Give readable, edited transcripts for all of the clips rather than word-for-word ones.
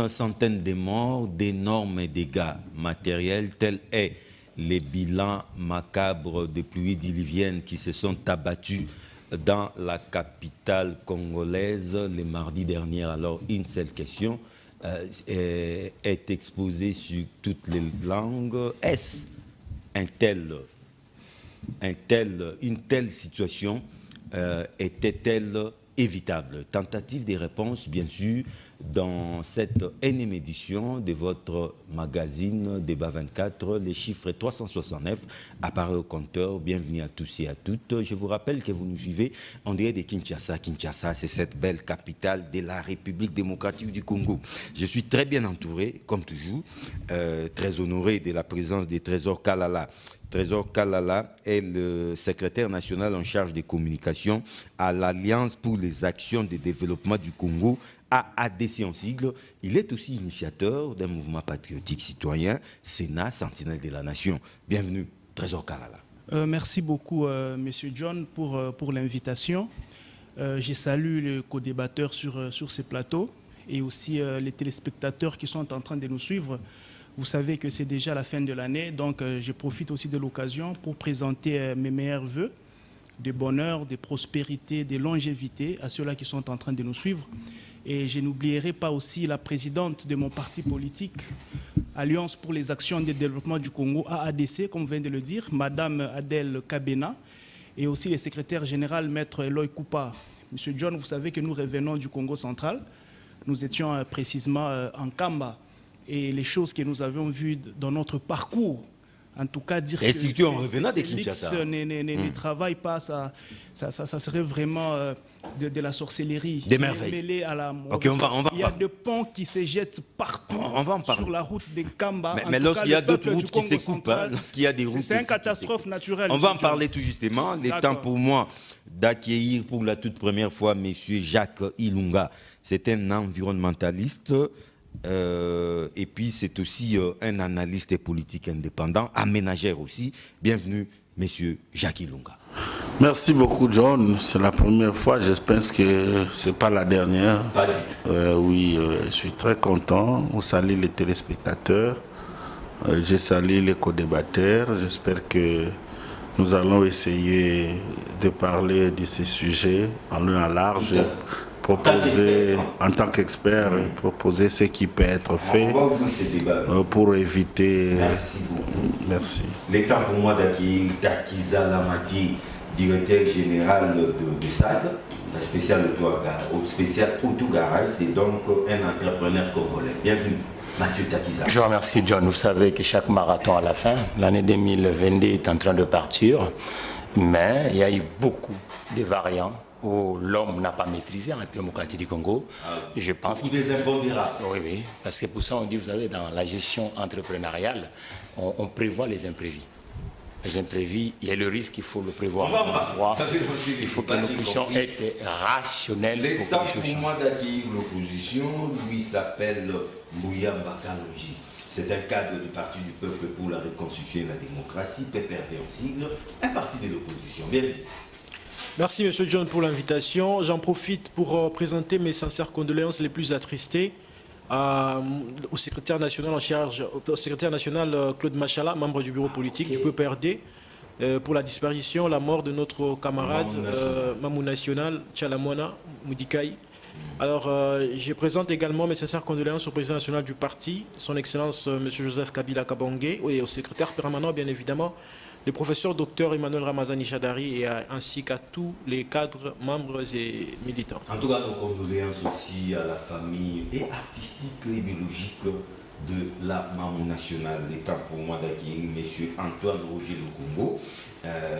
une centaine de morts, d'énormes dégâts matériels, tel est les bilans macabres de pluies diluviennes qui se sont abattus dans la capitale congolaise le mardi dernier. Alors, une seule question est exposée sur toutes les langues. Est-ce une telle situation était-elle évitable? Tentative de réponse, bien sûr, dans cette énième édition de votre magazine Débat 24. Les chiffres 369 apparaît au compteur. Bienvenue à tous et à toutes. Je vous rappelle que vous nous suivez en direct de Kinshasa. Kinshasa, c'est cette belle capitale de la République démocratique du Congo. Je suis très bien entouré, comme toujours, très honoré de la présence de Trésor Kalala. Trésor Kalala est le secrétaire national en charge des communications à l'Alliance pour les actions de développement du Congo, AADC en sigle. Il est aussi initiateur d'un mouvement patriotique citoyen, Sénat, Sentinelle de la Nation. Bienvenue, Trésor Kalala. Merci beaucoup, Monsieur John, pour l'invitation. Je salue les co-débatteurs sur ces plateaux et aussi les téléspectateurs qui sont en train de nous suivre. Vous savez que c'est déjà la fin de l'année, donc je profite aussi de l'occasion pour présenter mes meilleurs vœux de bonheur, de prospérité, de longévité à ceux-là qui sont en train de nous suivre. Et je n'oublierai pas aussi la présidente de mon parti politique, Alliance pour les actions de développement du Congo, AADC, comme vient de le dire, Madame Adèle Kabena, et aussi le secrétaire général, Maître Eloy Koupa. Monsieur John, vous savez que nous revenons du Congo central. Nous étions précisément en Kamba. Et les choses que nous avons vues dans notre parcours, en tout cas dire et que surtout en revenant de Kinshasa ne travaille pas, ça serait vraiment de la sorcellerie. Des merveilles. Mêlée à la okay, on va Il y a des ponts qui se jettent partout sur la route de Kamba. Mais lorsqu'il y a d'autres routes qui se coupent, lorsqu'il y a des routes, c'est une catastrophe naturelle. On va en parler tout justement. Il est temps pour moi d'accueillir pour la toute première fois M. Jacques Ilunga. C'est un environnementaliste. Et puis c'est aussi un analyste politique indépendant, aménageur aussi. Bienvenue, Monsieur Jacques Ilunga. Merci beaucoup, John. C'est la première fois, j'espère que ce n'est pas la dernière. Oui, je suis très content. On salue les téléspectateurs. Je salue les co-débatteurs. J'espère que nous allons essayer de parler de ces sujets en long et en large. Proposer, en tant qu'expert, proposer ce qui peut être fait pour éviter... Merci beaucoup. Merci. Il est temps pour moi d'accueillir Takiza Lamati, directeur général de SAD, la spéciale autogarage. C'est donc un entrepreneur congolais. Bienvenue, Mathieu Takiza. Je vous remercie, John. Vous savez que chaque marathon à la fin, l'année 2022 est en train de partir, mais il y a eu beaucoup de variants où l'homme n'a pas maîtrisé en République démocratique du Congo. Je pense beaucoup des impondérables. Oui, parce que pour ça on dit, vous savez, dans la gestion entrepreneuriale, on prévoit les imprévus. Les imprévus, il y a le risque, il faut le prévoir. Il faut que nous puissions être rationnels. Il est temps pour moi d'accueillir l'opposition. Lui s'appelle Mouyamba Kalonji. C'est un cadre du Parti du Peuple pour la Reconstruction et la Démocratie, PPRD en sigle, un parti de l'opposition. Bienvenue. Merci M. John pour l'invitation. J'en profite pour présenter mes sincères condoléances les plus attristées au secrétaire national en charge, au secrétaire national Claude Machala, membre du bureau politique du PPRD, pour la disparition, la mort de notre camarade Mamou National, Tchalamwana Moudikaï. Alors, je présente également mes sincères condoléances au président national du parti, son Excellence M. Joseph Kabila Kabangé, et au secrétaire permanent, bien évidemment, le professeur Dr Emmanuel Ramazani Chadari, ainsi qu'à tous les cadres, membres et militants. En tout cas, nos condoléances aussi à la famille et artistique et biologique de la Mamou nationale. Il est temps pour moi d'accueillir M. Antoine Roger Lukumbo.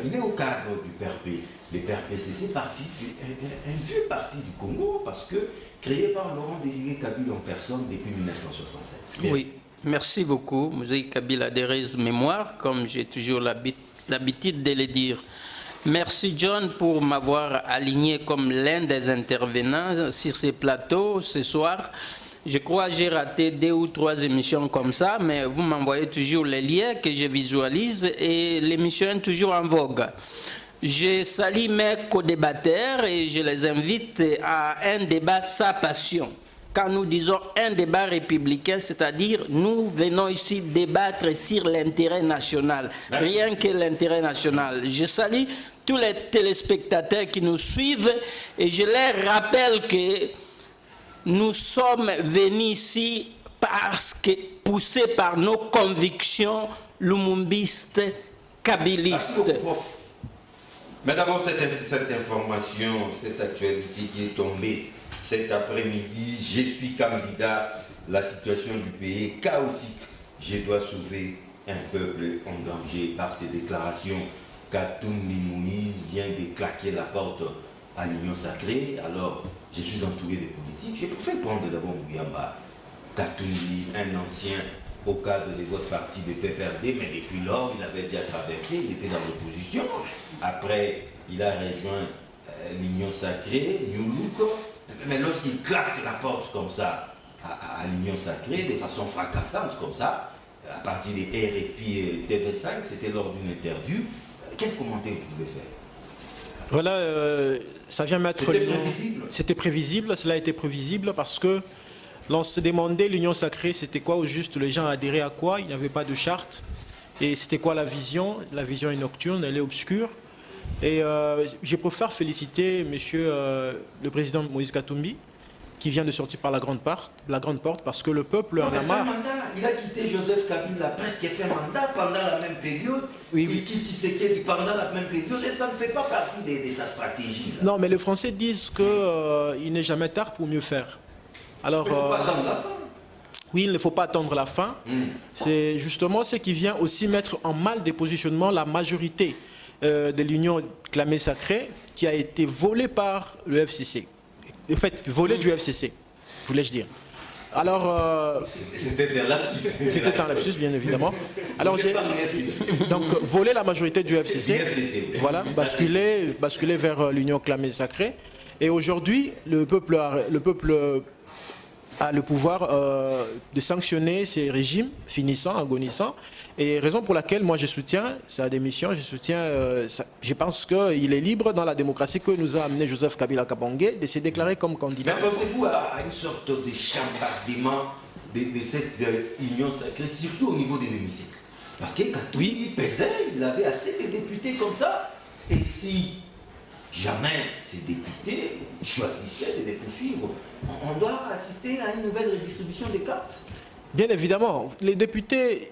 Il est au cadre du PRP. Le PRP, c'est un vieux parti du Congo parce que créé par Laurent Désiré Kabila en personne depuis 1967. Bien. Oui. Merci beaucoup, M. Kabila Derez Mémoire, comme j'ai toujours l'habitude de le dire. Merci John pour m'avoir aligné comme l'un des intervenants sur ces plateaux ce soir. Je crois que j'ai raté 2 ou 3 émissions comme ça, mais vous m'envoyez toujours les liens que je visualise et l'émission est toujours en vogue. Je salue mes co-débatteurs et je les invite à un débat sans passion. quand nous disons un débat républicain, c'est-à-dire nous venons ici débattre sur l'intérêt national, rien que l'intérêt national. Je salue tous les téléspectateurs qui nous suivent et je leur rappelle que nous sommes venus ici parce que poussés par nos convictions lumumbistes, kabylistes. Mais d'abord, cette information, cette actualité qui est tombée cet après-midi, je suis candidat, la situation du pays est chaotique. Je dois sauver un peuple en danger par ces déclarations. Katumbi Moïse vient de claquer la porte à l'Union sacrée. Alors, je suis entouré de politiques. Je préfère prendre d'abord Mouyamba. Katumbi, un ancien au cadre de votre parti de PPRD, mais depuis lors, il avait déjà traversé, il était dans l'opposition. Après, il a rejoint l'Union sacrée, New Look. Mais lorsqu'il claque la porte comme ça à l'Union sacrée, de façon fracassante comme ça, à partir des RFI et TV5, c'était lors d'une interview, quel commentaire vous pouvez faire? Voilà, ça vient mettre... C'était prévisible. C'était prévisible, cela a été prévisible parce que l'on se demandait l'Union sacrée, c'était quoi au juste, les gens adhéraient à quoi, il n'y avait pas de charte. Et c'était quoi la vision? La vision est nocturne, elle est obscure. Et je préfère féliciter monsieur le président Moïse Katumbi, qui vient de sortir par la grande porte, parce que le peuple en a marre. Il a quitté Joseph Kabila, presque fait mandat pendant la même période. Oui, il quitte Tshisekedi pendant la même période et ça ne fait pas partie de sa stratégie. Là. Non, mais les Français disent qu'il n'est jamais tard pour mieux faire. Alors, il ne faut pas attendre la fin. Oui, il ne faut pas attendre la fin. C'est justement ce qui vient aussi mettre en mal des positionnements la majorité de l'Union clamée sacrée qui a été volée par le FCC. En fait, volée du FCC, voulais-je dire. Alors, c'était un lapsus. C'était un lapsus, bien évidemment. Alors, donc, voler la majorité du FCC, voilà, basculer vers l'Union clamée sacrée. Et aujourd'hui, le peuple a le pouvoir de sanctionner ces régimes finissants, agonissants. Et raison pour laquelle moi je soutiens sa démission, je pense qu'il est libre dans la démocratie que nous a amené Joseph Kabila Kabange de se déclarer comme candidat. Mais pensez-vous à une sorte de chambardement de cette union sacrée, surtout au niveau de l'hémicycle? Parce que Katumbi pesait, il avait assez de députés comme ça. Et si jamais ces députés choisissaient de les poursuivre, on doit assister à une nouvelle redistribution des cartes. Bien évidemment, les députés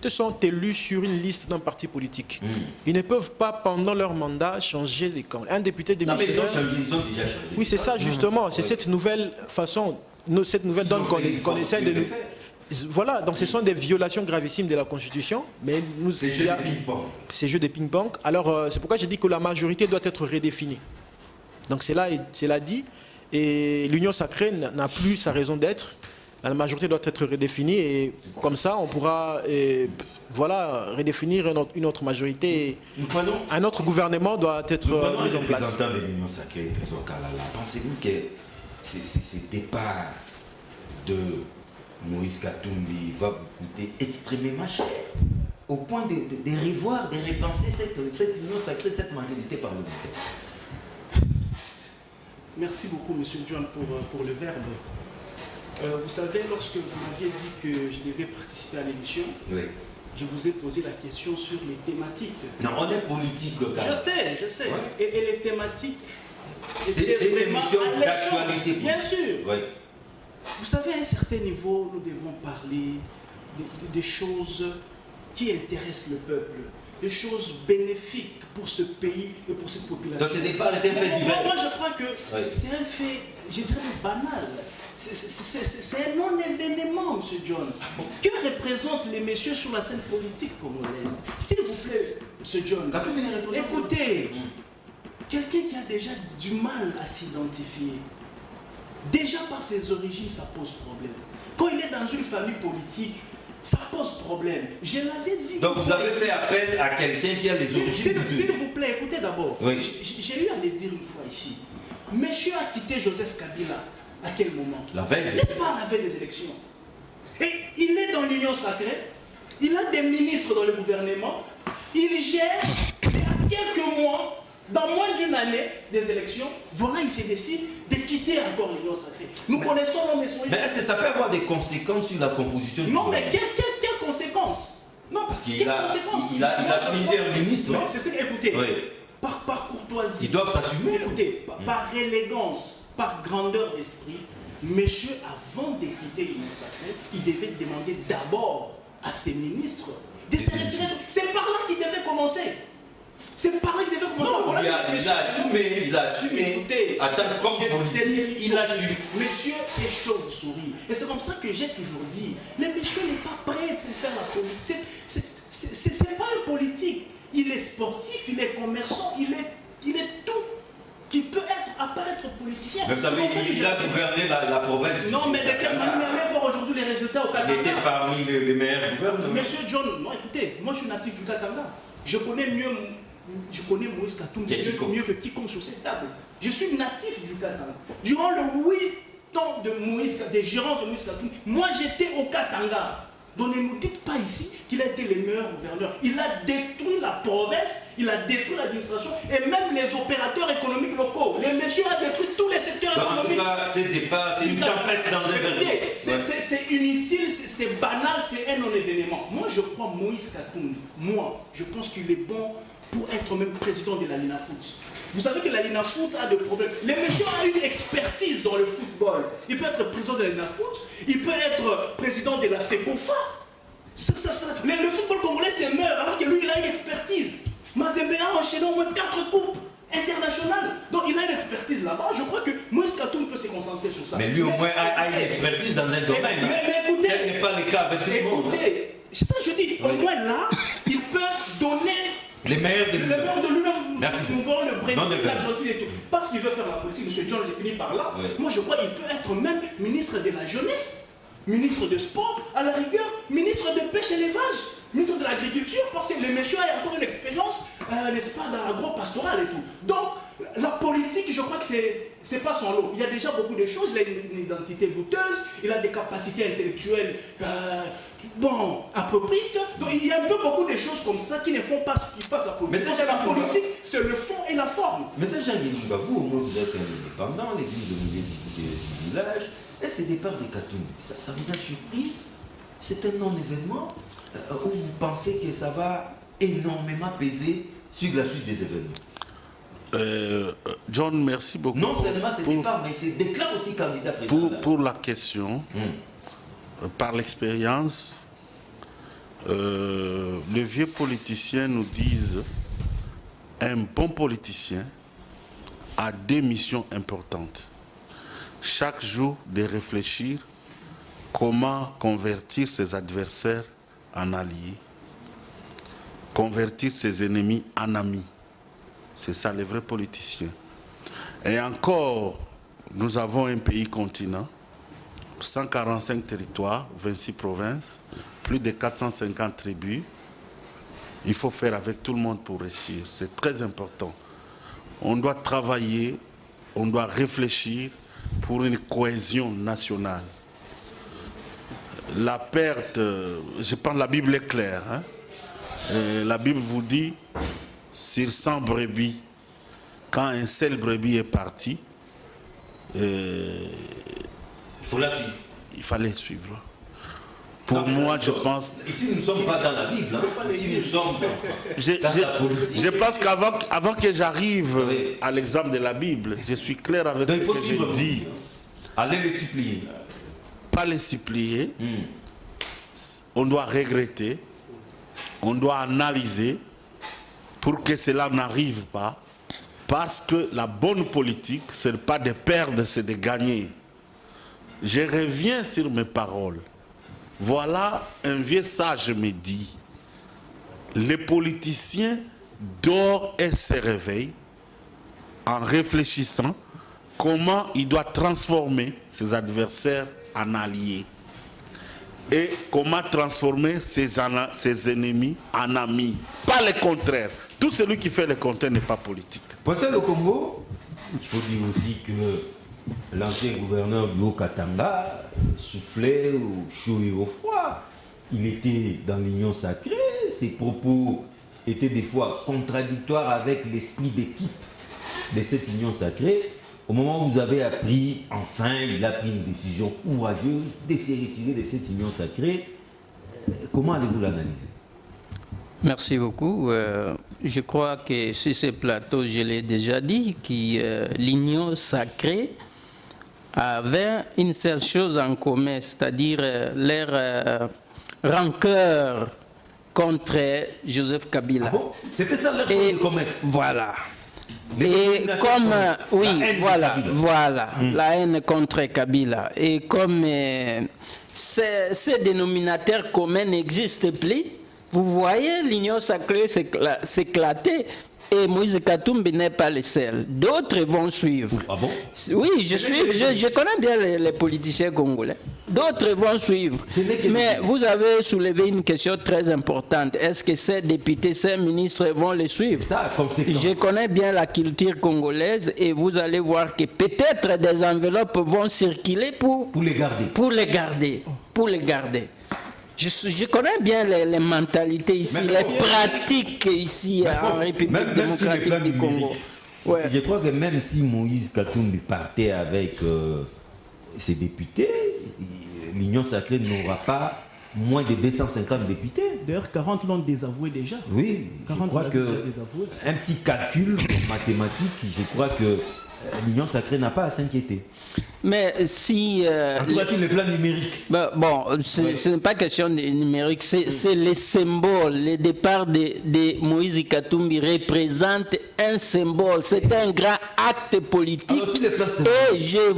sont élus sur une liste d'un parti politique. Ils ne peuvent pas, pendant leur mandat, changer les camps. Un député démissionnaire... Non, mais ils ont déjà changé. Oui, c'est ça, justement. C'est cette nouvelle façon, cette nouvelle donne qu'on essaie de... Voilà, donc ce sont des violations gravissimes de la Constitution. Mais c'est jeu de ping-pong. C'est jeu de ping-pong. Alors, c'est pourquoi j'ai dit que la majorité doit être redéfinie. Donc, c'est là dit. Et l'Union sacrée n'a plus sa raison d'être. La majorité doit être redéfinie et comme ça, on pourra redéfinir une autre majorité. Un autre gouvernement doit être mis en place. Le représentant de l'Union sacrée, Trésor Kalala, pensez-vous que ce départ de Moïse Katumbi va vous coûter extrêmement cher au point de revoir, de repenser cette union sacrée, cette majorité parlementaire? Merci beaucoup, M. John, pour le verbe. Vous savez, lorsque vous m'aviez dit que je devais participer à l'émission, oui, je vous ai posé la question sur les thématiques. Non, on est politique. Je sais. Ouais. Et les thématiques... C'est une émission d'actualité. Bien sûr. Oui. Vous savez, à un certain niveau, nous devons parler des choses qui intéressent le peuple, des choses bénéfiques pour ce pays et pour cette population. Donc ce départ est un fait divers. Moi, je crois que c'est un fait, je dirais, banal. C'est un non-événement, M. John. Que représentent les messieurs sur la scène politique congolaise? S'il vous plaît, M. John, écoutez, quelqu'un qui a déjà du mal à s'identifier, déjà par ses origines, ça pose problème. Quand il est dans une famille politique, ça pose problème. Je l'avais dit. Donc vous avez fait appel à quelqu'un qui a des origines. S'il vous plaît, écoutez d'abord. Oui. J'ai eu à le dire une fois ici. Monsieur a quitté Joseph Kabila. À quel moment? La veille. N'est-ce pas la veille des élections? Et il est dans l'Union sacrée. Il a des ministres dans le gouvernement. Il gère. Et à quelques mois, Dans moins d'une année des élections, voilà, il se décide de quitter encore l'Union sacrée. Nous connaissons l'homme et son... Mais est-ce que ça peut avoir des conséquences sur la composition du Non, mais gouvernement? quelles conséquences? Non, parce qu'il Quelles a conséquences? plusieurs ministres. Mais c'est ce que, écoutez, Oui. par courtoisie, Ils doivent s'assumer. écoutez, par élégance, par grandeur d'esprit, monsieur, avant de quitter l'Union sacrée, il devait demander d'abord à ses ministres de se retirer. C'est par là qu'il devait commencer. C'est par là qu'il devait commencer. Non, Voilà, il a assumé. Écoutez, Attends, comme politique, il a su. Monsieur est chauve-souris. Et c'est comme ça que j'ai toujours dit, mais monsieur n'est pas prêt pour faire la politique. C'est pas un politique. Il est sportif, il est commerçant, il est tout qui peut être, à part être politicien. Mais vous savez, il a gouverné la province. Non, mais de quelle manière allez voir aujourd'hui les résultats au Katanga? Il était parmi les meilleurs gouverneurs. Monsieur John, non, écoutez, moi je suis natif du Katanga. Je connais Moïse Katumbi mieux que quiconque sur cette table. Je suis natif du Katanga. Durant le 8 ans des gérants de Moïse Katumbi, moi j'étais au Katanga. Donc ne nous dites pas ici qu'il a été le meilleur gouverneur. Il a détruit la province, il a détruit l'administration et même les opérateurs économiques locaux. Le monsieur a détruit tous les secteurs économiques. En tout cas, c'est une tempête dans un verre. C'est inutile, c'est banal, c'est un non-événement. Moi je crois Moïse Katumbi. Moi, je pense qu'il est bon pour être même président de la Linafoot. Vous savez que la Linafoot a des problèmes. Le monsieur a une expertise dans le football. Il peut être président de la Linafoot, il peut être président de la FECOFA. Le football congolais c'est meurt alors que lui il a une expertise. Mazembe a enchaîné au moins 4 coupes internationales. Donc il a une expertise là-bas. Je crois que Moïse Katumbi peut se concentrer sur ça. Mais lui au moins a une expertise dans un domaine. Mais écoutez, tel n'est pas le cas avec tout le monde. Écoutez, c'est ça que je dis. Au moins là, il peut donner les meilleurs de lui-même. Merci. Nous voyons le Brésil, l'Argentine et tout. Parce qu'il veut faire la politique, M. John, j'ai fini par là. Oui. Moi, je crois qu'il peut être même ministre de la jeunesse, ministre de sport, à la rigueur, ministre de pêche et élevage, ministre de l'agriculture, parce que le monsieur a encore une expérience, n'est-ce pas, dans l'agro-pastoral et tout. Donc, la politique, je crois que c'est pas son lot. Il y a déjà beaucoup de choses. Il a une identité douteuse, il a des capacités intellectuelles, apropristes. Donc, il y a un peu beaucoup de choses comme ça qui ne font pas ce qui passe à la politique. Mais c'est la politique, c'est le fond et la forme. Mais c'est Jean Guédouga, vous au moins vous êtes un indépendant, l'église de du village, et ce départ de Katumbi, ça vous a surpris? C'est un non-événement où vous pensez que ça va énormément peser sur la suite des événements? John, merci beaucoup. Non seulement c'est départ, mais c'est déclare aussi candidat président. Pour la question, par l'expérience, les vieux politiciens nous disent un bon politicien a 2 missions importantes. Chaque jour, de réfléchir comment convertir ses adversaires en alliés, convertir ses ennemis en amis. C'est ça les vrais politiciens. Et encore, nous avons un pays continent, 145 territoires, 26 provinces, plus de 450 tribus. Il faut faire avec tout le monde pour réussir. C'est très important. On doit travailler, on doit réfléchir pour une cohésion nationale. La perte, je pense que la Bible est claire. La Bible vous dit, sur 100 brebis, quand un seul brebis est parti, Il faut la suivre. il fallait suivre. Pour moi, je pense... Ici, nous ne sommes pas dans la Bible. Ici, nous sommes dans la politique. Je pense qu'avant que j'arrive à l'exemple de la Bible, je suis clair avec Donc, ce il faut que suivre. je dis. Allez les supplier. Pas les supplier. On doit regretter. On doit analyser pour que cela n'arrive pas. Parce que la bonne politique, ce n'est pas de perdre, c'est de gagner. Je reviens sur mes paroles. Voilà, un vieux sage me dit, les politiciens dorment et se réveillent en réfléchissant comment il doit transformer ses adversaires en alliés et comment transformer ses ennemis en amis. Pas le contraire. Tout celui qui fait le contraire n'est pas politique. Pour ça, le Congo, il faut dire aussi que l'ancien gouverneur du Haut-Katanga soufflait au chaud et au froid. Il était dans l'union sacrée. Ses propos était des fois contradictoire avec l'esprit d'équipe de cette union sacrée. Au moment où vous avez appris, enfin, il a pris une décision courageuse de se retirer de cette union sacrée. Comment allez-vous l'analyser? Merci beaucoup. Je crois que sur ce plateau, je l'ai déjà dit, que l'union sacrée avait une seule chose en commun, c'est-à-dire leur rancœur contre Joseph Kabila. Ah bon? C'était ça leur chose commun. Voilà. Et comme, oui, voilà, la haine contre Kabila. Et comme ces dénominateurs communs n'existent plus, vous voyez l'union sacrée s'éclater. Et Moïse Katumbi n'est pas le seul. D'autres vont suivre. Ah bon? Oui, je connais bien les politiciens congolais. D'autres vont suivre. Mais vous avez soulevé une question très importante. Est-ce que ces députés, ces ministres vont les suivre? Ça, je connais bien la culture congolaise et vous allez voir que peut-être des enveloppes vont circuler pour les garder. Pour les garder. Je connais bien les mentalités ici, les pratiques ici en République démocratique du Congo. Ouais. Je crois que même si Moïse Katumbi partait avec ses députés, l'Union sacrée n'aura pas moins de 250 députés. D'ailleurs, 40 l'ont désavoué déjà. Oui, je crois que un petit calcul mathématique, je crois que l'Union sacrée n'a pas à s'inquiéter. Mais si... le plan numérique. Bon, ce n'est pas question de numérique, c'est le symbole. Le départ de Moïse Katumbi représente un symbole. C'est un grand acte politique. Et je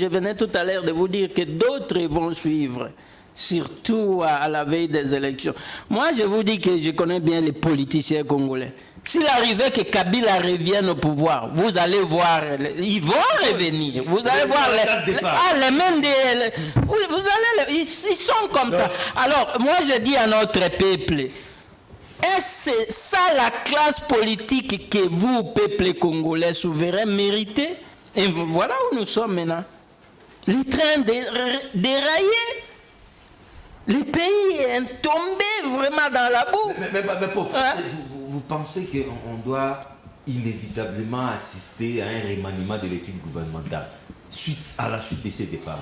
venais tout à l'heure de vous dire que d'autres vont suivre. Surtout à la veille des élections. Moi, je vous dis que je connais bien les politiciens congolais. S'il arrivait que Kabila revienne au pouvoir, vous allez voir, ils vont revenir. Vous allez voir les mêmes ils sont comme ça. Alors, moi je dis à notre peuple, est-ce ça la classe politique que vous, peuple congolais souverain, méritez? Et voilà où nous sommes maintenant. Le train déraillé. Le pays est tombé vraiment dans la boue. Mais pour vous pensez qu'on doit inévitablement assister à un remaniement de l'équipe gouvernementale à la suite de ces départs?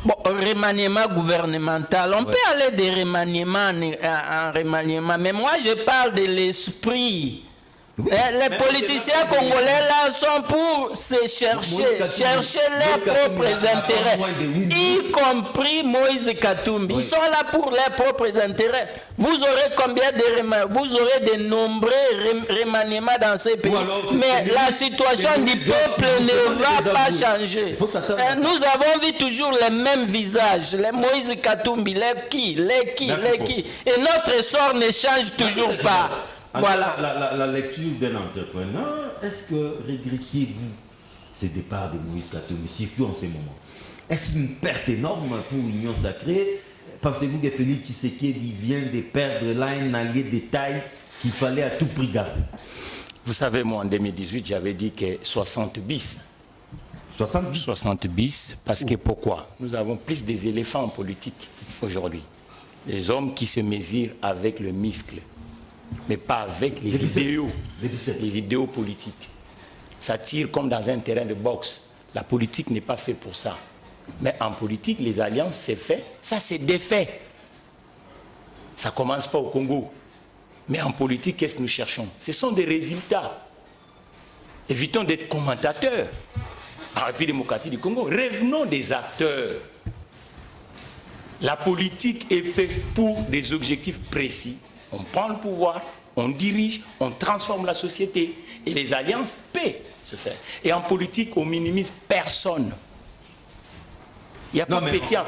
Bon, remaniement gouvernemental, on peut aller de remaniement en remaniement, mais moi je parle de l'esprit. Les politiciens congolais là sont pour se chercher leurs propres intérêts, y compris Moïse Katumbi. Ils sont là pour leurs propres intérêts. Vous aurez combien de remaniements? Vous aurez de nombreux remaniements dans ces pays. Mais la situation du peuple ne va pas changer. Nous avons vu toujours les mêmes visages. Les Moïse Katumbi, les qui. Et notre sort ne change toujours pas. Voilà. La lecture d'un entrepreneur, est-ce que regrettez-vous ce départ de Moïse Katumbi, surtout en ce moment? Est-ce une perte énorme pour l'Union sacrée? Pensez-vous que Félix Tshisekedi vient de perdre là un allié de taille qu'il fallait à tout prix garder? Vous savez, moi en 2018, j'avais dit que 60 bis. 60 bis, parce que pourquoi? Nous avons plus des éléphants en politique aujourd'hui. Les hommes qui se mesurent avec le muscle, mais pas avec les idéaux politiques. Ça tire comme dans un terrain de boxe. La politique n'est pas faite pour ça. Mais en politique, les alliances, c'est fait. Ça, c'est défait. Ça ne commence pas au Congo. Mais en politique, qu'est-ce que nous cherchons? Ce sont des résultats. Évitons d'être commentateurs. En République démocratique du Congo, revenons des acteurs. La politique est faite pour des objectifs précis. On prend le pouvoir, on dirige, on transforme la société. Et les alliances peuvent se faire. Et en politique, on minimise personne. Il n'y a pas petit en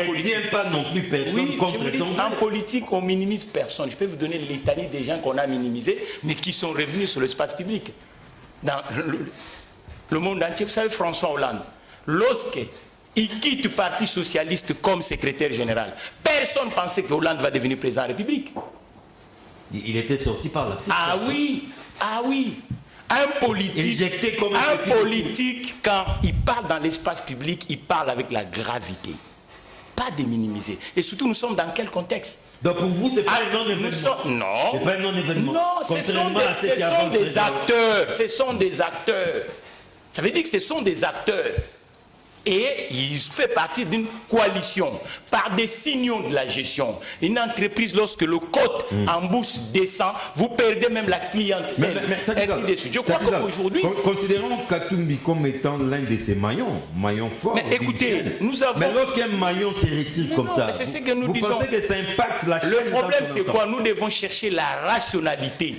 politique. Pas non plus personne oui, contre son en politique, on minimise personne. Je peux vous donner l'étanie des gens qu'on a minimisés, mais qui sont revenus sur l'espace public. Dans le monde entier, vous savez, François Hollande, lorsqu'il quitte le Parti socialiste comme secrétaire général, personne ne pensait que Hollande va devenir président de la République. Il était sorti par la petite. Ah oui. Un politique, quand il parle dans l'espace public, il parle avec la gravité. pas de minimiser. Et surtout, nous sommes dans quel contexte? Donc pour vous, c'est pas un non-événement. Non. C'est pas un non-événement. Non, ce sont des acteurs. Ce sont des acteurs. Ça veut dire que ce sont des acteurs. Et il fait partie d'une coalition par des signaux de la gestion. Une entreprise, lorsque le code en bourse descend, vous perdez même la clientèle. Ainsi de suite. Je crois qu'aujourd'hui... Considérons Katumbi comme étant l'un de ces maillons forts. Mais écoutez, nous avons... Mais lorsqu'un maillon se retire comme ça, c'est ce que nous vous disons. pensez que ça impacte la chaîne? Le problème, c'est quoi? Nous devons chercher la rationalité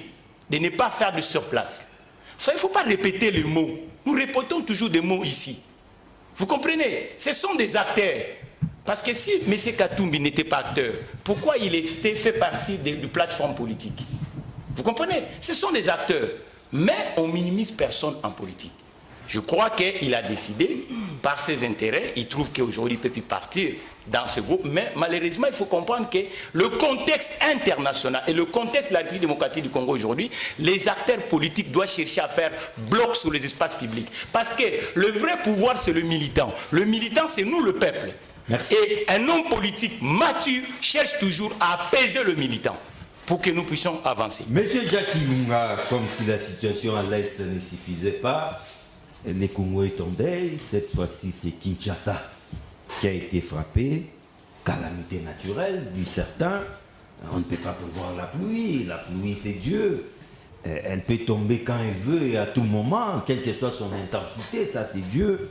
de ne pas faire de surplace. Ça, il ne faut pas répéter les mots. Nous répétons toujours des mots ici. Vous comprenez? Ce sont des acteurs. Parce que si M. Katumbi n'était pas acteur, pourquoi il était fait partie de plateformes politiques? Vous comprenez? Ce sont des acteurs. Mais on minimise personne en politique. Je crois qu'il a décidé, par ses intérêts, il trouve qu'aujourd'hui il ne peut plus partir dans ce groupe, mais malheureusement il faut comprendre que le contexte international et le contexte de la République démocratique du Congo aujourd'hui, les acteurs politiques doivent chercher à faire bloc sur les espaces publics. Parce que le vrai pouvoir c'est le militant. Le militant c'est nous le peuple. Merci. Et un homme politique mature cherche toujours à apaiser le militant pour que nous puissions avancer. Monsieur Jacques Ilunga, comme si la situation à l'Est ne suffisait pas, les Congos est en deuil. Cette fois-ci, c'est Kinshasa qui a été frappé. Calamité naturelle, disent certains. On ne peut pas prévoir la pluie. La pluie, c'est Dieu. Elle peut tomber quand elle veut et à tout moment, quelle que soit son intensité, ça c'est Dieu.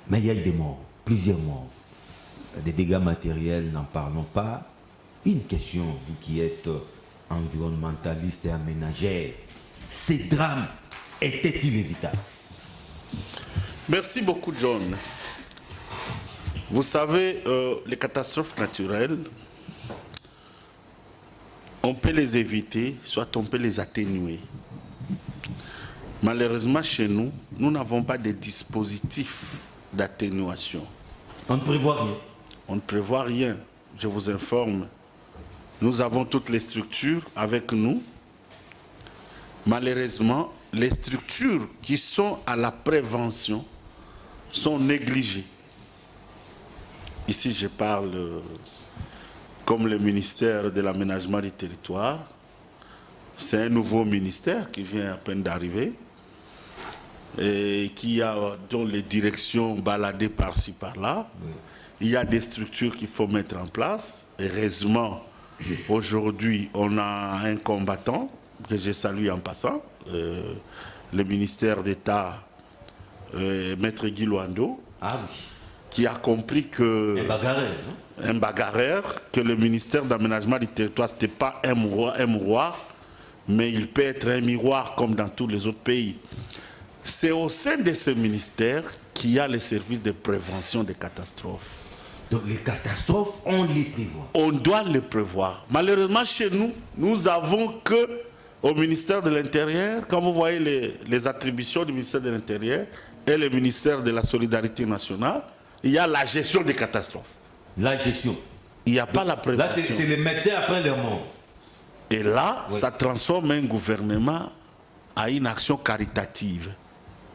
Mais il y a eu des morts, plusieurs morts. Des dégâts matériels, n'en parlons pas. Une question, vous qui êtes environnementaliste et aménagère, ces drames étaient-ils évitables? Merci beaucoup, John. Vous savez, les catastrophes naturelles, on peut les éviter, soit on peut les atténuer. Malheureusement, chez nous, nous n'avons pas de dispositif d'atténuation. On ne prévoit rien. On ne prévoit rien. Je vous informe. Nous avons toutes les structures avec nous. Malheureusement, les structures qui sont à la prévention sont négligées. Ici, je parle comme le ministère de l'aménagement du territoire. C'est un nouveau ministère qui vient à peine d'arriver et qui a dont les directions baladées par-ci, par-là. Oui. Il y a des structures qu'il faut mettre en place. Heureusement, aujourd'hui, on a un combattant que je salue en passant, le ministère d'État, Maître Guy Luando, qui a compris que... Un bagarreur, que le ministère d'aménagement du territoire, ce n'était pas un miroir, mais il peut être un miroir comme dans tous les autres pays. C'est au sein de ce ministère qu'il y a les services de prévention des catastrophes. Donc les catastrophes, on les prévoit. On doit les prévoir. Malheureusement, chez nous, nous avons que au ministère de l'Intérieur, quand vous voyez les attributions du ministère de l'Intérieur et le ministère de la Solidarité nationale, il y a la gestion des catastrophes. La gestion. Il n'y a pas la prévention. Là, c'est les médecins après leur mort. Et là, ça transforme un gouvernement à une action caritative.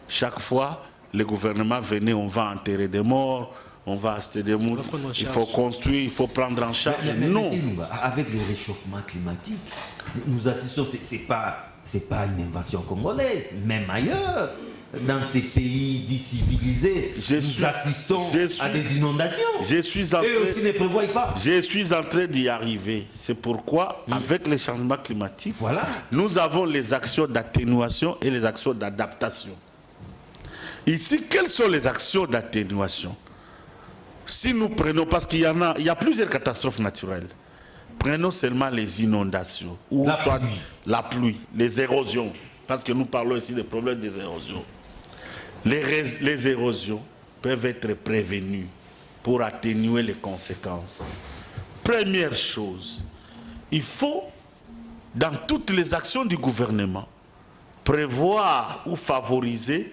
Chaque fois, le gouvernement venait, on va enterrer des morts, on va acheter des moules, il faut construire, il faut prendre en charge. Non. Avec le réchauffement climatique, nous assistons, c'est pas une invention congolaise, même ailleurs. Dans ces pays décivilisés, nous assistons à des inondations. Eux aussi ne prévoient pas. Je suis en train d'y arriver. C'est pourquoi, avec les changements climatiques, nous avons les actions d'atténuation et les actions d'adaptation. Ici, quelles sont les actions d'atténuation? Si nous prenons, parce qu'il y a plusieurs catastrophes naturelles, prenons seulement les inondations, ou la pluie, les érosions, parce que nous parlons ici des problèmes des érosions. Les érosions peuvent être prévenues pour atténuer les conséquences. Première chose, il faut, dans toutes les actions du gouvernement, prévoir ou favoriser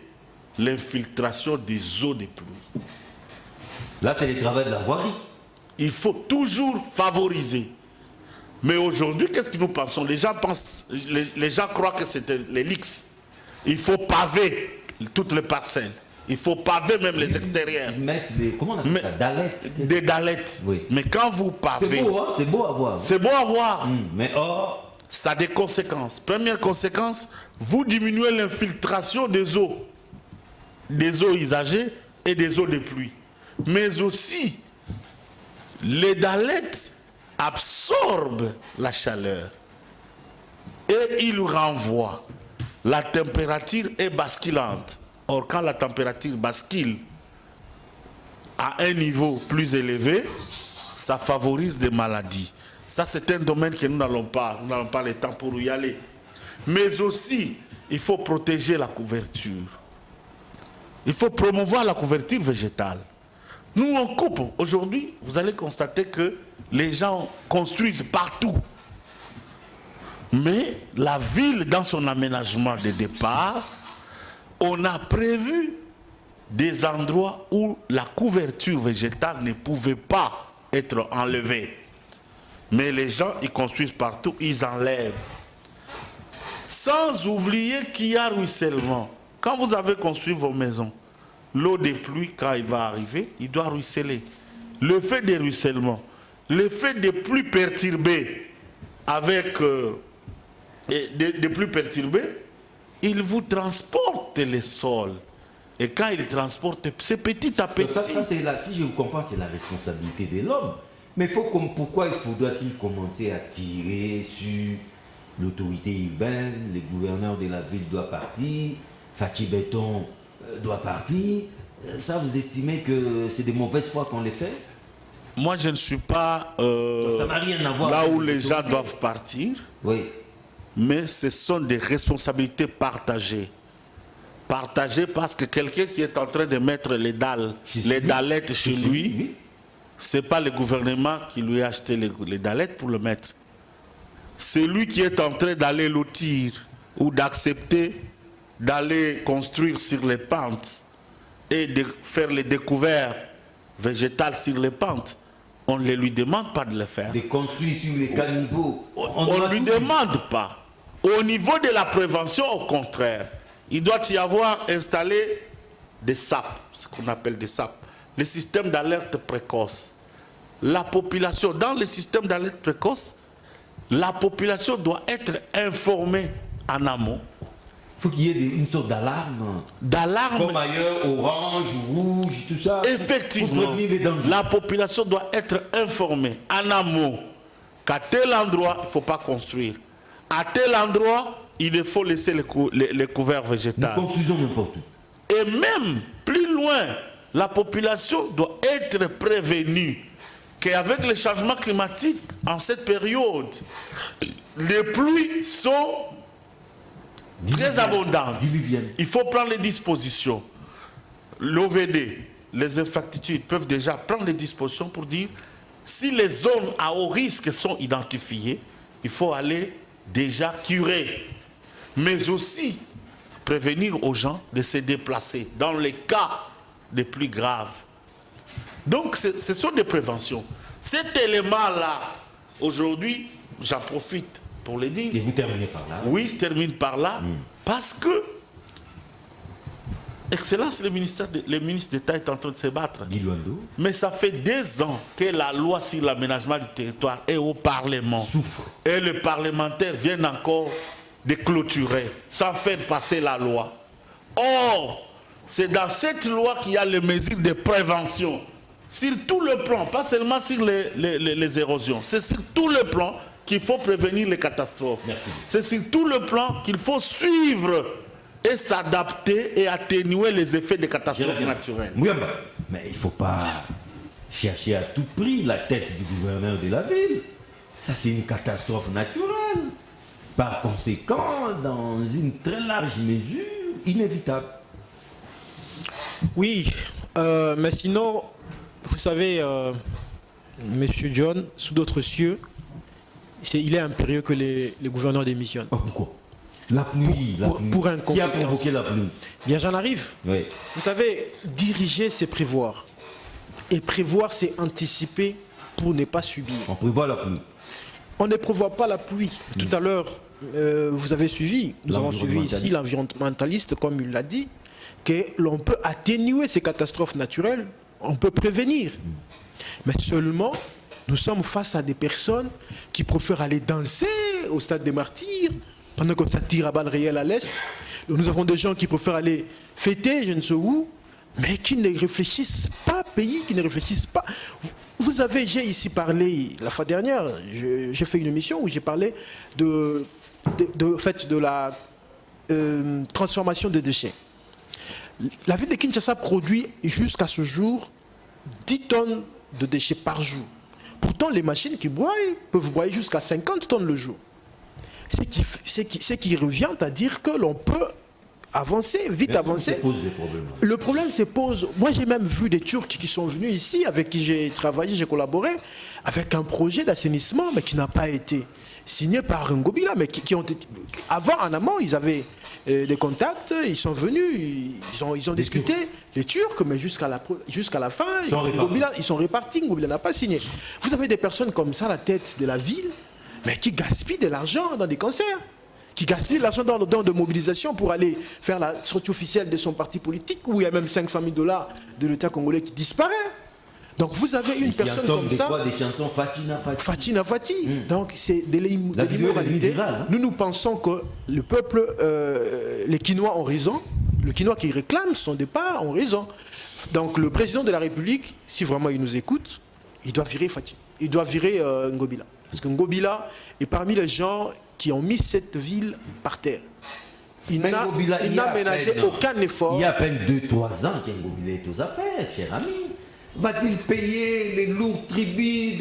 l'infiltration des eaux de pluie. Là, c'est le travail de la voirie. Il faut toujours favoriser. Mais aujourd'hui, qu'est-ce que nous pensons? Les gens croient que c'était les lix. Il faut paver toutes les parcelles. Il faut paver même les extérieurs. Ils mettent comment on appelle ça, dalettes. Des dalettes. Oui. Mais quand vous pavez... C'est beau, hein? C'est beau à voir. C'est beau à voir. Mais Ça a des conséquences. Première conséquence, vous diminuez l'infiltration des eaux usagées et des eaux de pluie. Mais aussi, les dalettes absorbent la chaleur et ils renvoient. La température est basculante. Or, quand la température bascule à un niveau plus élevé, ça favorise des maladies. Ça, c'est un domaine que nous n'allons pas le temps pour y aller. Mais aussi, il faut protéger la couverture. Il faut promouvoir la couverture végétale. Nous, on coupe. Aujourd'hui, vous allez constater que les gens construisent partout. Mais la ville, dans son aménagement de départ, on a prévu des endroits où la couverture végétale ne pouvait pas être enlevée. Mais les gens, ils construisent partout, ils enlèvent. Sans oublier qu'il y a ruissellement. Quand vous avez construit vos maisons, l'eau des pluies, quand il va arriver, il doit ruisseler. Le fait des ruissellements, le fait des pluies perturbées avec des pluies perturbées, il vous transporte les sols. Et quand il transporte, c'est petit à petit. ça c'est là, si je vous comprends, c'est la responsabilité de l'homme. Mais pourquoi faudra-t-il commencer à tirer sur l'autorité urbaine, le gouverneur de la ville doit partir, Fatih Béton doit partir? Ça, vous estimez que c'est de mauvaise foi qu'on les fait? Moi, je ne suis pas ça n'a rien à voir là avec où les gens l'autorité. doivent partir, Oui. mais ce sont des responsabilités partagées. Partagées parce que quelqu'un qui est en train de mettre les dalettes chez lui, Oui. ce n'est pas le gouvernement qui lui a acheté les dalettes pour le mettre. C'est lui qui est en train d'aller lotir ou d'accepter d'aller construire sur les pentes et de faire les découvertes végétales sur les pentes. On ne lui demande pas de le faire. De construire sur les caniveaux. On ne lui demande pas. Au niveau de la prévention, au contraire, il doit y avoir installé des SAP, ce qu'on appelle des SAP, les systèmes d'alerte précoce. La population, dans les systèmes d'alerte précoce, la population doit être informée en amont. Il faut qu'il y ait une sorte d'alarme. D'alarme. Comme ailleurs, orange, rouge, tout ça. Effectivement, Pour prévenir les dangers. la population doit être informée en amont qu'à tel endroit, il ne faut pas construire. À tel endroit, il faut laisser les couverts Nous végétaux. construisons n'importe où. Et même plus loin, la population doit être prévenue qu'avec les changements climatiques, en cette période, les pluies sont très abondantes. Diluviennes. Il faut prendre les dispositions. L'OVD, les infrastructures peuvent déjà prendre les dispositions pour dire si les zones à haut risque sont identifiées, il faut aller déjà curer. Mais aussi prévenir aux gens de se déplacer dans les cas les plus graves. Donc ce sont des préventions. Cet élément-là, aujourd'hui, j'en profite pour le dire. Et vous terminez par là. Oui, je termine par là, parce que, Excellence, le ministre d'État est en train de se battre. Guy Luando Mais ça fait 2 ans que la loi sur l'aménagement du territoire est au Parlement. souffre. Et les parlementaires viennent encore de clôturer, sans faire passer la loi. Or, c'est dans cette loi qu'il y a les mesures de prévention. Sur tout le plan, pas seulement sur les érosions, c'est sur tout le plan qu'il faut prévenir les catastrophes. Merci. C'est sur tout le plan qu'il faut suivre et s'adapter et atténuer les effets des catastrophes naturelles. Mouyamba, mais il ne faut pas chercher à tout prix la tête du gouverneur de la ville. Ça, c'est une catastrophe naturelle. Par conséquent, dans une très large mesure, inévitable. Oui, mais sinon, vous savez, Monsieur John, sous d'autres cieux, il est impérieux que les gouverneurs démissionnent. Oh, pourquoi? La pluie, Pour Qui a incompétence. provoqué la pluie? Bien, j'en arrive. Oui. Vous savez, diriger, c'est prévoir. Et prévoir, c'est anticiper pour ne pas subir. On prévoit la pluie. On ne prévoit pas la pluie. Tout à l'heure, vous avez suivi, nous avons suivi ici l'environnementaliste, comme il l'a dit. que l'on peut atténuer ces catastrophes naturelles, on peut prévenir. Mais seulement, nous sommes face à des personnes qui préfèrent aller danser au stade des Martyrs, pendant qu'on tire à balles réelles à l'Est. Nous avons des gens qui préfèrent aller fêter, je ne sais où, mais qui ne réfléchissent pas, pays qui ne réfléchissent pas. Vous avez, j'ai ici parlé, la fois dernière, j'ai fait une émission où j'ai parlé de la transformation des déchets. La ville de Kinshasa produit jusqu'à ce jour 10 tonnes de déchets par jour. Pourtant, les machines qui broient peuvent broyer jusqu'à 50 tonnes le jour. Ce qui revient à dire que l'on peut avancer, vite avancer. Ça pose des problèmes. Le problème se pose. Moi, j'ai même vu des Turcs qui sont venus ici, avec qui j'ai travaillé, j'ai collaboré, avec un projet d'assainissement, mais qui n'a pas été signé par Ngobila, mais qui ont été. Avant, en amont, ils avaient des contacts, ils sont venus, ils ont discuté, les Turcs, mais jusqu'à la fin, ils sont répartis, Ngobila n'a pas signé. Vous avez des personnes comme ça à la tête de la ville, mais qui gaspillent de l'argent dans des concerts, qui gaspillent de l'argent dans de mobilisation pour aller faire la sortie officielle de son parti politique, où il y a même 500 000 $ de l'État congolais qui disparaît. Donc vous avez une personne comme ça. Des chansons Fatina Fati. Donc c'est de l'immoralité. Nous pensons que le peuple, les Kinois ont raison. Le Kinois qui réclame son départ ont raison. Donc le président de la République, si vraiment il nous écoute, il doit virer Fati. Il doit virer Ngobila. Parce que Ngobila est parmi les gens qui ont mis cette ville par terre. Il n'a ménagé aucun effort. Il y a à peine 2-3 ans qu'Ngobila est aux affaires, cher ami. Va-t-il payer les lourds tributs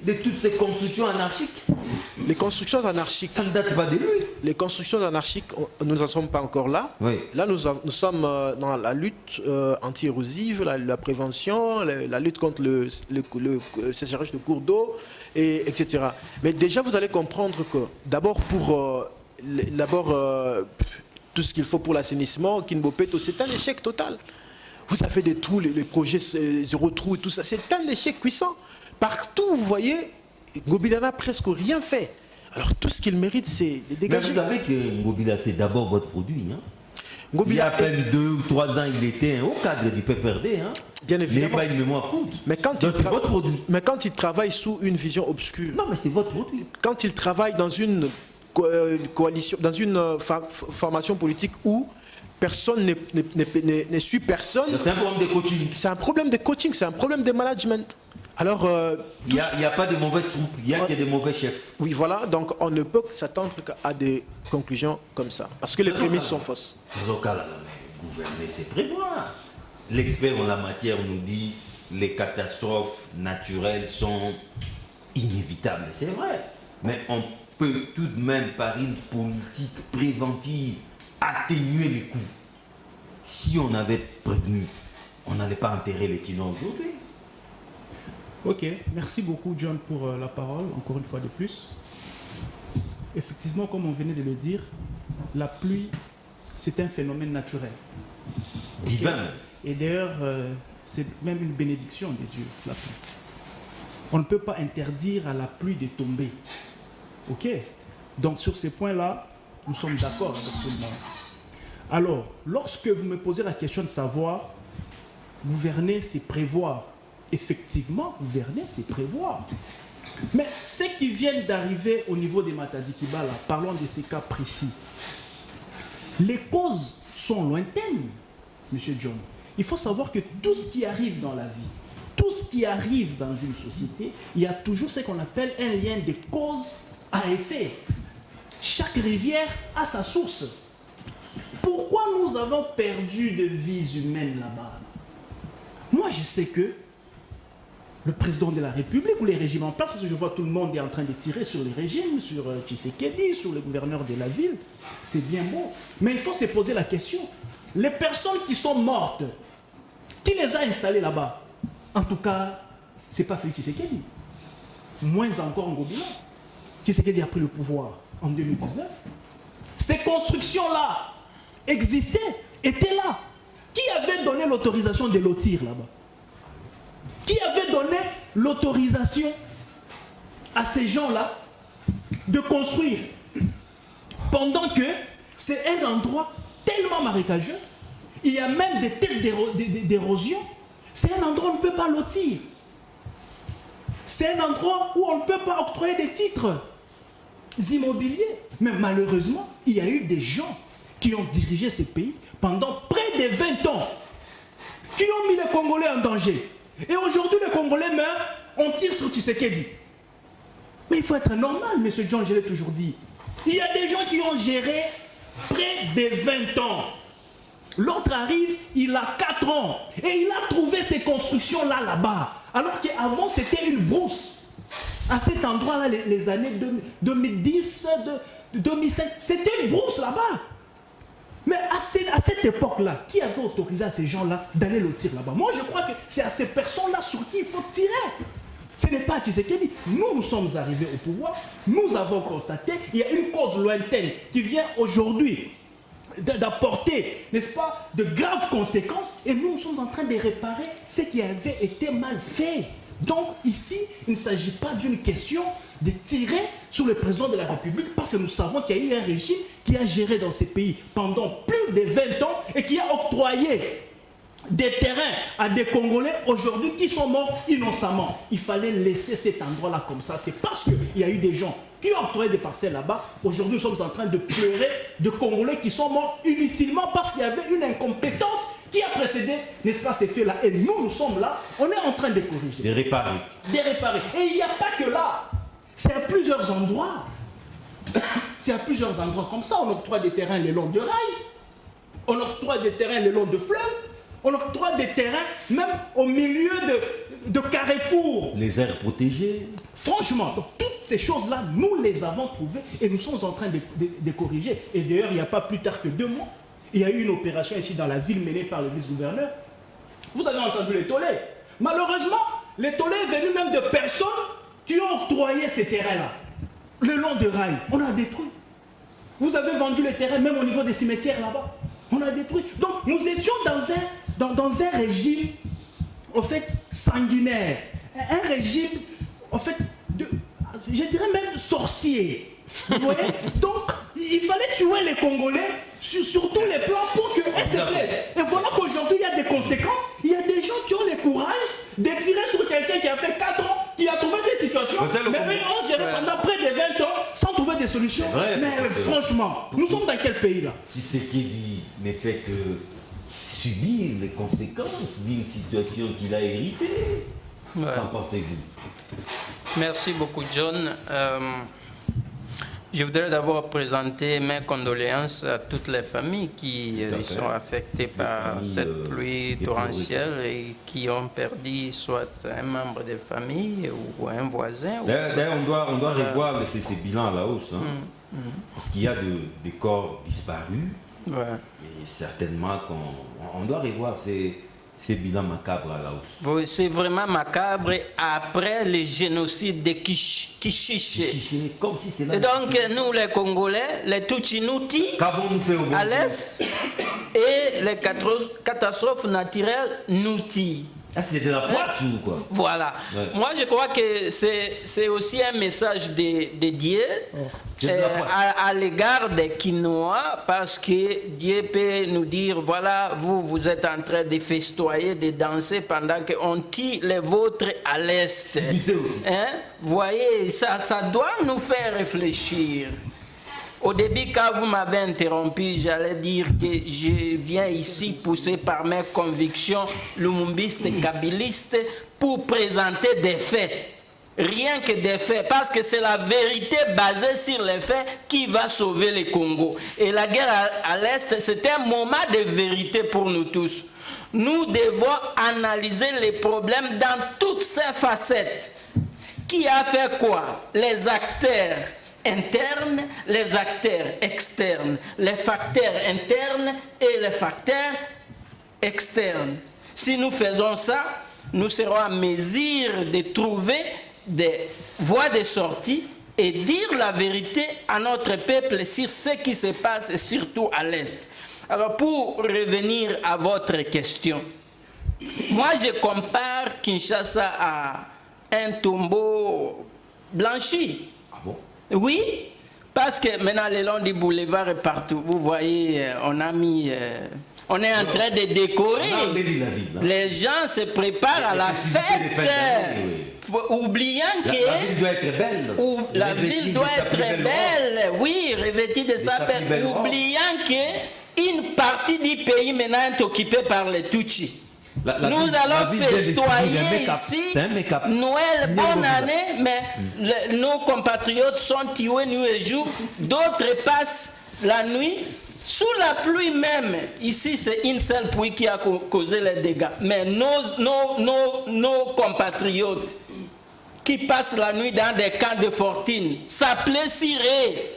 de toutes ces constructions anarchiques? Les constructions anarchiques. Ça ne date pas de lui. Les constructions anarchiques, nous n'en sommes pas encore là. Oui. Là, nous sommes dans la lutte anti-érosive, la prévention, la lutte contre le sécheresse de cours d'eau, etc. Mais déjà, vous allez comprendre que d'abord, tout ce qu'il faut pour l'assainissement, Kinbopeto, c'est un échec total. Vous avez des trous, les projets zéro trou et tout ça. C'est un échec puissant. Partout, vous voyez, Ngobila n'a presque rien fait. Alors tout ce qu'il mérite, c'est de dégager. Mais vous savez que Ngobila, c'est d'abord votre produit. Hein? Ngobila, il y a à peine 2 ou 3 ans, il était un haut cadre du PPRD. Hein? Bien évidemment. Il n'est pas une mémoire courte. Mais quand votre produit. Mais quand il travaille sous une vision obscure. Non, mais c'est votre produit. Quand il travaille dans une coalition, dans une formation politique où personne ne suit personne. C'est un problème de coaching. C'est un problème de coaching, c'est un problème de management. Alors, il n'y a pas de mauvaises troupes, il y a que des mauvais chefs. Oui, voilà, donc on ne peut s'attendre qu'à des conclusions comme ça, parce que les prémices sont fausses. Gouverner, c'est prévoir. L'expert en la matière nous dit les catastrophes naturelles sont inévitables, c'est vrai. Mais on peut tout de même, par une politique préventive, atténuer les coûts. Si on avait prévenu, on n'allait pas enterrer les Kinois aujourd'hui. Ok, merci beaucoup John pour la parole, encore une fois de plus. Effectivement, comme on venait de le dire, la pluie, c'est un phénomène naturel. Divin. Et d'ailleurs, c'est même une bénédiction de Dieu, la pluie. On ne peut pas interdire à la pluie de tomber. Ok? Donc sur ces points-là, nous sommes d'accord avec tout le monde. Alors, lorsque vous me posez la question de savoir, gouverner, c'est prévoir. Effectivement, gouverner, c'est prévoir. Mais ceux qui viennent d'arriver au niveau des Matadi Kibala, parlons de ces cas précis. Les causes sont lointaines, M. John. Il faut savoir que tout ce qui arrive dans la vie, tout ce qui arrive dans une société, il y a toujours ce qu'on appelle un lien de cause à effet. Chaque rivière a sa source. Pourquoi nous avons perdu de vies humaines là-bas? Moi, je sais que le président de la République ou les régimes en place, parce que je vois tout le monde est en train de tirer sur les régimes, sur Tshisekedi, sur le gouverneur de la ville, c'est bien beau. Mais il faut se poser la question. Les personnes qui sont mortes, qui les a installées là-bas? En tout cas, ce n'est pas Félix Tshisekedi. Moins encore Ngobila. Tshisekedi a pris le pouvoir en 2019. Ces constructions-là existaient, étaient là. Qui avait donné l'autorisation de lotir là-bas? Qui avait donné l'autorisation à ces gens-là de construire? Pendant que c'est un endroit tellement marécageux, Il y a même des terres d'érosion. C'est un endroit où on ne peut pas lotir. C'est un endroit où on ne peut pas octroyer des titres immobiliers. Mais malheureusement, il y a eu des gens qui ont dirigé ce pays pendant près de 20 ans, qui ont mis les Congolais en danger. Et aujourd'hui, les Congolais meurent, on tire sur Tshisekedi. Mais il faut être normal, M. John, je l'ai toujours dit. Il y a des gens qui ont géré près de 20 ans. L'autre arrive, il a 4 ans. Et il a trouvé ces constructions-là, là-bas. Alors qu'avant, c'était une brousse. À cet endroit-là, les années 2010, 2005, c'était une brousse là-bas. Mais à cette époque-là, qui avait autorisé à ces gens-là d'aller lotir là-bas? Moi, je crois que c'est à ces personnes-là sur qui il faut tirer. Ce n'est pas Tshisekedi. Nous sommes arrivés au pouvoir. Nous avons constaté qu'il y a une cause lointaine qui vient aujourd'hui d'apporter, n'est-ce pas, de graves conséquences. Et nous sommes en train de réparer ce qui avait été mal fait. Donc ici, il ne s'agit pas d'une question de tirer sur le président de la République parce que nous savons qu'il y a eu un régime qui a géré dans ces pays pendant plus de 20 ans et qui a octroyé des terrains à des Congolais aujourd'hui qui sont morts innocemment. Il fallait laisser cet endroit-là comme ça. C'est parce qu'il y a eu des gens qui ont octroyé des parcelles là-bas. Aujourd'hui, nous sommes en train de pleurer de Congolais qui sont morts inutilement parce qu'il y avait une incompétence qui a précédé, n'est-ce pas, ces faits-là. Et nous sommes là, on est en train de corriger. De réparer. De réparer. Et il n'y a pas que là. C'est à plusieurs endroits. C'est à plusieurs endroits comme ça. On octroie des terrains le long de rails. On octroie des terrains le long de fleuves. On octroie des terrains même au milieu de carrefours. Les aires protégées. Franchement, donc, toutes ces choses-là, nous les avons trouvées et nous sommes en train de corriger. Et d'ailleurs, il n'y a pas plus tard que 2 mois, il y a eu une opération ici dans la ville menée par le vice-gouverneur. Vous avez entendu les tollés. Malheureusement, les tollés est venu même de personnes qui ont octroyé ces terrains-là. Le long de rails, on a détruit. Vous avez vendu les terrains même au niveau des cimetières là-bas. On a détruit. Donc nous étions dans un régime, en fait, sanguinaire. Un régime, en fait, je dirais même sorcier. Vous voyez? Donc, il fallait tuer les Congolais sur tous les plans pour que elles se plaisent. Et voilà qu'aujourd'hui, il y a des conséquences. Il y a des gens qui ont le courage de tirer sur quelqu'un qui a fait 4 ans, qui a trouvé cette situation. Mais eux ont géré pendant près de 20 ans sans trouver des solutions. Vrai, mais franchement, nous sommes dans quel pays là? Tshisekedi ne fait que subir les conséquences d'une situation qu'il a héritée. Qu'en pensez-vous? Merci beaucoup, John. Je voudrais d'abord présenter mes condoléances à toutes les familles qui sont affectées par cette pluie torrentielle et qui ont perdu soit un membre de famille ou un voisin. D'ailleurs, on doit revoir ces bilans à la hausse. Hein, parce qu'il y a des corps disparus. Ouais. Et certainement qu'on doit revoir ces bilans macabres à la hausse. Oui, c'est vraiment macabre après le génocide de Kishiche. Comme si c'est là. Et donc, nous, les Congolais, les Tutsi-Nuti, Qu'avons-nous fait au bon à l'est, et les catastrophes naturelles Nuti. Ah, c'est de la poisse ou quoi? Voilà. Ouais. Moi, je crois que c'est aussi un message de Dieu à l'égard des Quinois, parce que Dieu peut nous dire, voilà, vous êtes en train de festoyer, de danser pendant qu'on tire les vôtres à l'est. Hein? Vous voyez, ça doit nous faire réfléchir. Au début, quand vous m'avez interrompu, j'allais dire que je viens ici poussé par mes convictions lumumbistes et kabylistes pour présenter des faits. Rien que des faits, parce que c'est la vérité basée sur les faits qui va sauver le Congo. Et la guerre à l'Est, c'est un moment de vérité pour nous tous. Nous devons analyser les problèmes dans toutes ces facettes. Qui a fait quoi? Les acteurs internes, les acteurs externes, les facteurs internes et les facteurs externes. Si nous faisons ça, nous serons en mesure de trouver des voies de sortie et dire la vérité à notre peuple sur ce qui se passe, surtout à l'Est. Alors, pour revenir à votre question, moi je compare Kinshasa à un tombeau blanchi. Ah bon? Oui, parce que maintenant le long du boulevard et partout, vous voyez, on a mis On est en train de décorer. On a embelli la ville, hein. Les gens se préparent à la fête. Oubliant que la ville doit être belle. La ville doit être belle. Oui, revêtie de sa belle. Oubliant que une partie du pays maintenant est occupée par les Tutsis. Nous allons festoyer ici, Noël, bonne année, mais nos compatriotes sont tués nuit et jour, d'autres passent la nuit, sous la pluie même. Ici, c'est une seule pluie qui a causé les dégâts. Mais nos compatriotes qui passent la nuit dans des camps de fortune, ça plaisirait.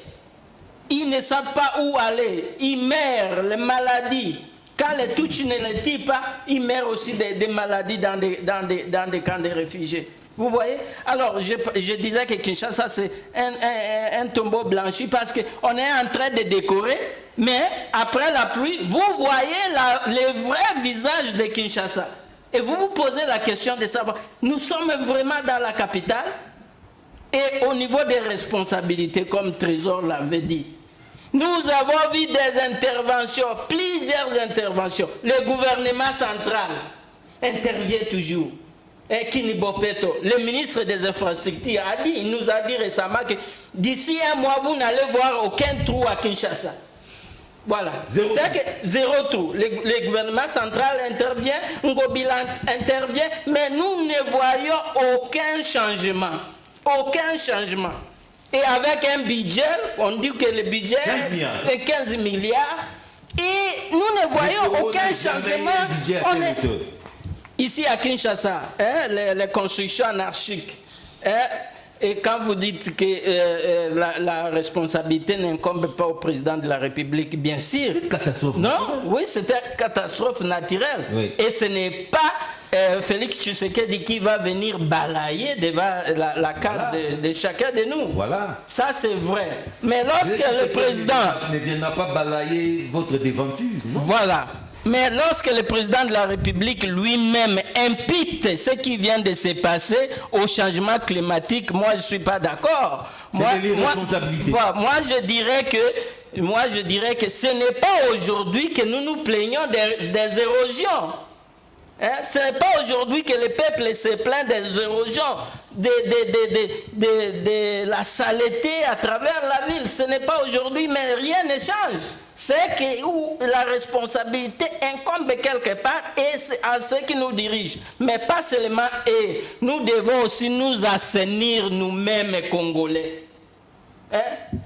Ils ne savent pas où aller, ils meurent, les maladies. Quand les Tutsis ne les tirent pas, ils meurent aussi des maladies dans des camps de réfugiés. Vous voyez? Alors, je disais que Kinshasa, c'est un tombeau blanchi parce qu'on est en train de décorer, mais après la pluie, vous voyez le vrai visage de Kinshasa. Et vous vous posez la question de savoir, nous sommes vraiment dans la capitale? Et au niveau des responsabilités, comme Trésor l'avait dit, nous avons vu des interventions, plusieurs interventions. Le gouvernement central intervient toujours. Et Kini Bopeto, le ministre des Infrastructures, il nous a dit récemment que d'ici un mois, vous n'allez voir aucun trou à Kinshasa. Voilà. Zéro trou. Le gouvernement central intervient, Ngobila intervient, mais nous ne voyons aucun changement. Aucun changement. Et avec un budget, on dit que le budget est 15 milliards. Et nous ne voyons aucun changement. Ici à Kinshasa, les constructions anarchiques. Et quand vous dites que la responsabilité n'incombe pas au président de la République, bien sûr. C'est une catastrophe. Non, oui, c'est une catastrophe naturelle. Oui. Et ce n'est pas Félix Tshisekedi qui va venir balayer devant la carte de chacun de nous. Voilà. Ça, c'est vrai. Mais lorsque le président ne viendra pas balayer votre déventure. Non? Voilà. Mais lorsque le président de la République lui-même impute ce qui vient de se passer au changement climatique, moi je ne suis pas d'accord. Moi, je dirais que ce n'est pas aujourd'hui que nous nous plaignons des érosions. Ce n'est pas aujourd'hui que le peuple se plaint des érosions, de la saleté à travers la ville. Ce n'est pas aujourd'hui, mais rien ne change. C'est que où la responsabilité incombe quelque part et c'est à ceux qui nous dirigent. Mais pas seulement eux. Nous devons aussi nous assainir nous-mêmes, Congolais.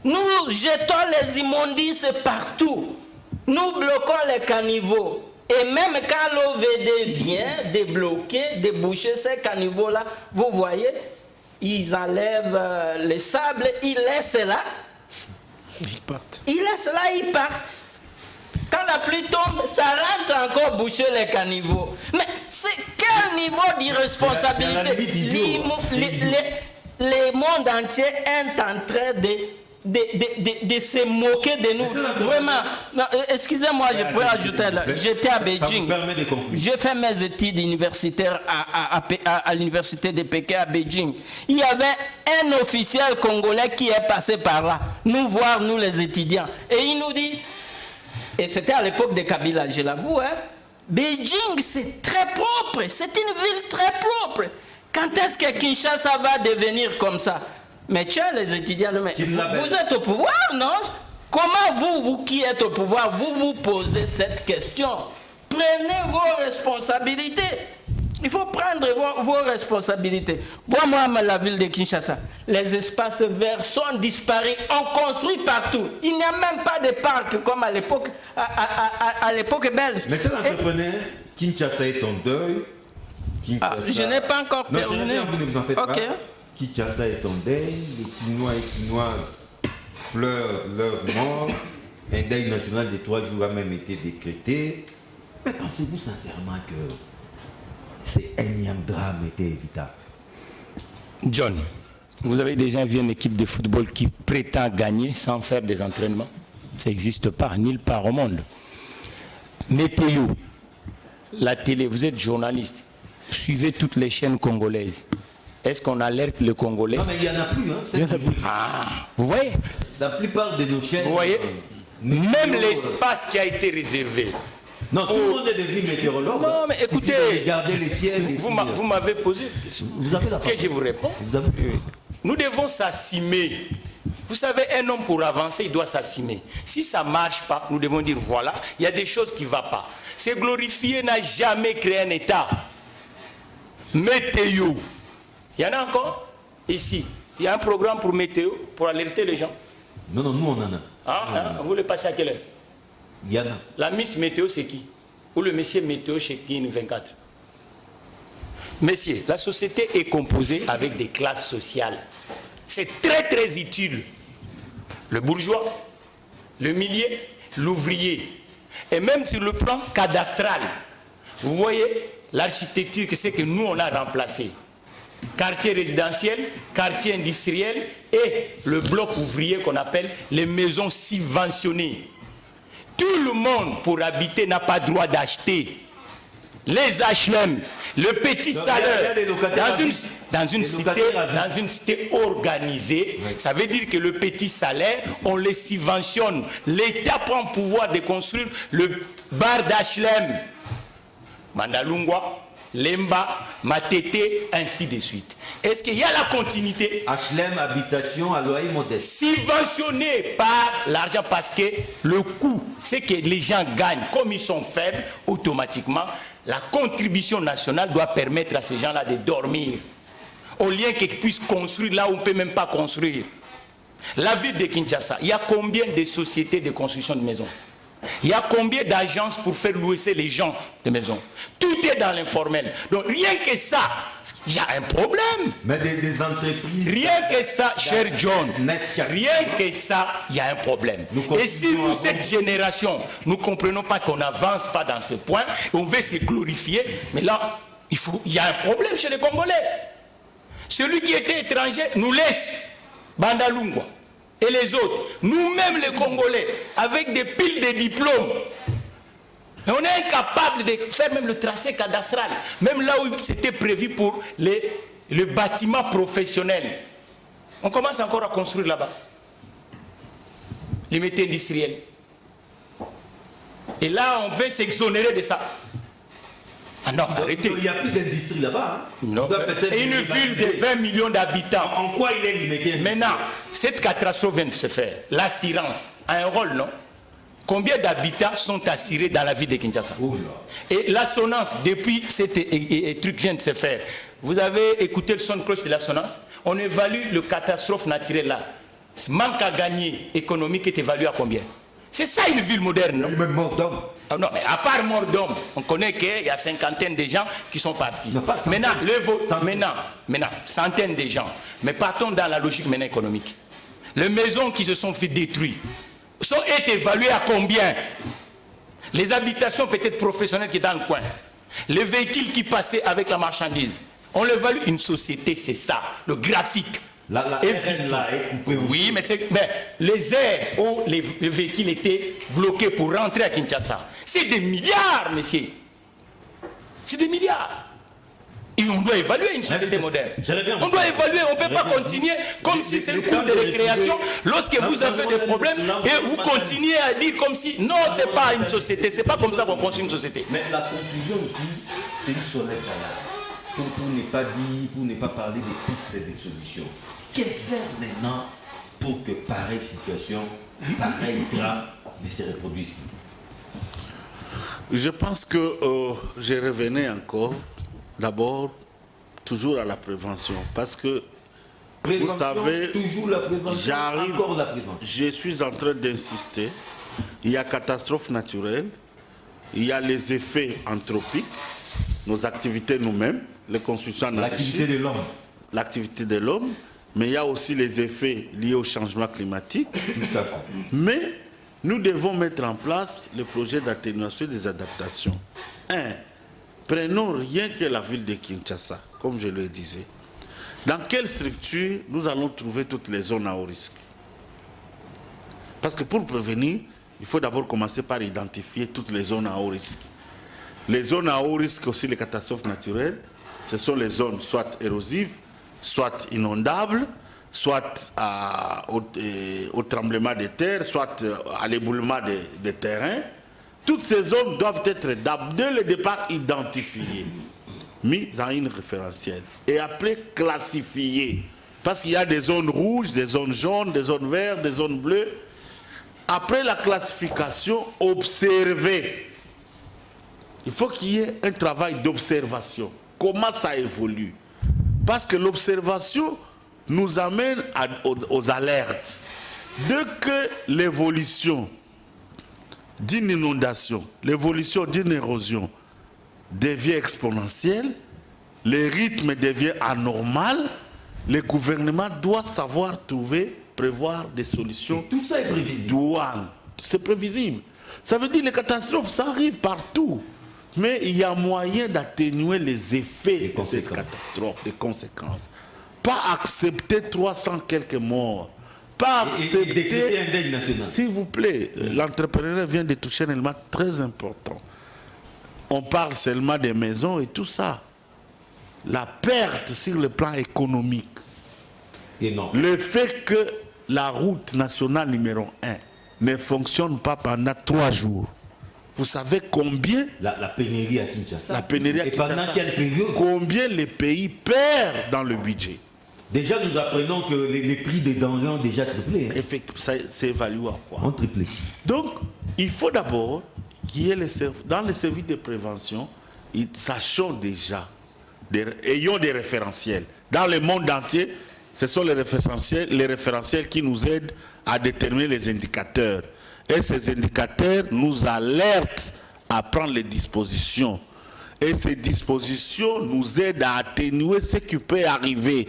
Nous jetons les immondices partout. Nous bloquons les caniveaux. Et même quand l'OVD vient débloquer, déboucher ces caniveaux-là, vous voyez, ils enlèvent les sables, ils laissent là. Ils partent. Ils laissent là, ils partent. Quand la pluie tombe, ça rentre encore boucher les caniveaux. Mais c'est quel niveau d'irresponsabilité? Le monde entier est en train de se moquer de nous. Vraiment. Excusez-moi, je pourrais ajouter là. J'étais à Beijing. J'ai fait mes études universitaires à l'université de Pékin à Beijing. Il y avait un officiel congolais qui est passé par là, nous voir, nous les étudiants. Et il nous dit, et c'était à l'époque de Kabila, je l'avoue, Beijing c'est très propre, c'est une ville très propre. Quand est-ce que Kinshasa va devenir comme ça? Mais tiens, les étudiants, vous êtes au pouvoir, non? Comment vous qui êtes au pouvoir, vous posez cette question? Prenez vos responsabilités. Il faut prendre vos responsabilités. Moi, la ville de Kinshasa, les espaces verts sont disparus, on construit partout. Il n'y a même pas de parc comme à l'époque belge. Mais c'est l'entrepreneur, Kinshasa est en deuil. Je n'ai pas encore terminé. Vous ne vous en faites pas. Kinshasa est en deuil, les Chinois et Chinoises pleurent leur mort. Un deuil national de 3 jours a même été décrété. Mais pensez-vous sincèrement que ces énième drame était évitable? John, vous avez déjà vu une équipe de football qui prétend gagner sans faire des entraînements? Ça n'existe pas, nulle part au monde. Météo, la télé, vous êtes journaliste, suivez toutes les chaînes congolaises. Est-ce qu'on alerte le Congolais? Non, mais il n'y en a plus. Vous voyez? La plupart de nos chaînes... Vous voyez? Même l'espace qui a été réservé Non, tout le monde est devenu météorologue. Non, mais écoutez, regardez les ciels. vous m'avez posé une question. Vous avez la Que je vous réponds. Nous devons s'assimer. Vous savez, un homme pour avancer, il doit s'assimer. Si ça ne marche pas, nous devons dire voilà, il y a des choses qui ne vont pas. C'est glorifié n'a jamais créé un État. Météo. Il y en a encore ici. Il y a un programme pour météo, pour alerter les gens. Non, nous on en a. Vous voulez passer à quelle heure? Il y en a. La Miss Météo, c'est qui? Ou le monsieur Météo chez Kin 24? Messieurs, la société est composée avec des classes sociales. C'est très très utile. Le bourgeois, le milieu, l'ouvrier. Et même sur le plan cadastral, vous voyez l'architecture que c'est que nous on a remplacé. Quartier résidentiel, quartier industriel et le bloc ouvrier qu'on appelle les maisons subventionnées. Tout le monde pour habiter n'a pas droit d'acheter. Les HLM, le petit salaire, dans une cité organisée, oui. Ça veut dire que le petit salaire, on les subventionne. L'État prend le pouvoir de construire le bar d'HLM. Mandalungwa, Lemba, Matete, ainsi de suite. Est-ce qu'il y a la continuité? HLM, habitation à loyer modeste. Subventionné par l'argent parce que le coût, c'est que les gens gagnent. Comme ils sont faibles, automatiquement, la contribution nationale doit permettre à ces gens-là de dormir. Au lieu qu'ils puissent construire là où on ne peut même pas construire. La ville de Kinshasa, il y a combien de sociétés de construction de maisons? Il y a combien d'agences pour faire louer les gens de maisons? Tout est dans l'informel. Donc rien que ça, il y a un problème. Mais des entreprises... Rien que ça, cher John, rien que ça, il y a un problème. Et si nous, cette génération, nous ne comprenons pas qu'on n'avance pas dans ce point, on veut se glorifier, mais là, il y a un problème chez les Congolais. Celui qui était étranger nous laisse Bandalungwa. Et les autres, nous-mêmes les Congolais, avec des piles de diplômes, on est incapable de faire même le tracé cadastral, même là où c'était prévu pour le bâtiment professionnel. On commence encore à construire là-bas. Les métiers industriels. Et là, on veut s'exonérer de ça. Ah non, arrêtez. Il n'y a plus d'industrie là-bas. Hein? Non. Et une ville de 20 millions d'habitants. En quoi il est limité? Maintenant, cette catastrophe vient de se faire. L'assurance a un rôle, non? Combien d'habitants sont assurés dans la ville de Kinshasa? Et l'assonance, depuis cet truc vient de se faire. Vous avez écouté le son de cloche de l'assonance? On évalue le catastrophe naturelle là. Ce manque à gagner économique est évalué à combien? C'est ça une ville moderne, non? Même mort d'homme. Ah non, mais à part mort d'homme, on connaît qu'il y a cinquantaine de gens qui sont partis. Maintenant, centaines de gens. Mais partons dans la logique maintenant économique. Les maisons qui se sont fait détruire sont évaluées à combien? Les habitations peut-être professionnelles qui sont dans le coin. Les véhicules qui passaient avec la marchandise. On l'évalue. Une société, c'est ça, le graphique. La RN là est coupée. Oui, mais les aires où les véhicules étaient bloqués pour rentrer à Kinshasa, c'est des milliards, messieurs. C'est des milliards. Et on doit évaluer une société moderne. On doit évaluer, on ne peut pas continuer comme si c'est le cours de récréation. Lorsque vous avez des problèmes et vous continuez à dire comme si non, ce n'est pas une société, c'est pas comme ça qu'on construit une société. Mais la conclusion aussi, c'est une sonnette d'alarme. Pour ne pas dire, pour ne pas parler des pistes et des solutions. Que faire maintenant pour que pareille situation, pareil drame ne se reproduise plus? Je pense que je revenais encore, d'abord, toujours à la prévention. Parce que, vous savez, j'arrive, je suis en train d'insister, il y a catastrophe naturelle, il y a les effets anthropiques, nos activités nous-mêmes, les constructions anarchiques, l'activité de l'homme, mais il y a aussi les effets liés au changement climatique. Tout à fait. Mais nous devons mettre en place le projet d'atténuation des adaptations. Prenons rien que la ville de Kinshasa, comme je le disais. Dans quelle structure nous allons trouver toutes les zones à haut risque? Parce que pour prévenir, il faut d'abord commencer par identifier toutes les zones à haut risque. Les zones à haut risque, aussi les catastrophes naturelles, ce sont les zones soit érosives, soit inondables, soit au tremblement de terre, soit à l'éboulement des terrains. Toutes ces zones doivent être, dès le départ, identifiées, mises en une référentielle et après classifiées. Parce qu'il y a des zones rouges, des zones jaunes, des zones vertes, des zones bleues. Après la classification, observer. Il faut qu'il y ait un travail d'observation. Comment ça évolue? Parce que l'observation nous amène aux alertes. Dès que l'évolution d'une inondation, l'évolution d'une érosion devient exponentielle, le rythme devient anormal, le gouvernement doit savoir prévoir des solutions. Et tout ça est prévisible. C'est prévisible. Ça veut dire que les catastrophes, ça arrive partout. Mais il y a moyen d'atténuer les effets de cette catastrophe, les conséquences. Pas accepter 300 quelques morts. Pas accepter... un deuil national. S'il vous plaît, l'entrepreneuriat vient de toucher un élément très important. On parle seulement des maisons et tout ça. La perte sur le plan économique. Énorme. Le fait que la route nationale numéro 1 ne fonctionne pas pendant 3 jours. Vous savez combien la pénurie à Kinshasa. La pénurie à Et Kinshasa. pendant quelle période? Combien les pays perdent dans le budget? Déjà, nous apprenons que les prix des denrées ont déjà triplé. Effectivement, ça c'est évalué à quoi? Ont triplé. Donc, il faut d'abord qu'il y ait dans les services de prévention, sachons déjà, ayons des référentiels. Dans le monde entier, ce sont les référentiels qui nous aident à déterminer les indicateurs. Et ces indicateurs nous alertent à prendre les dispositions. Et ces dispositions nous aident à atténuer ce qui peut arriver.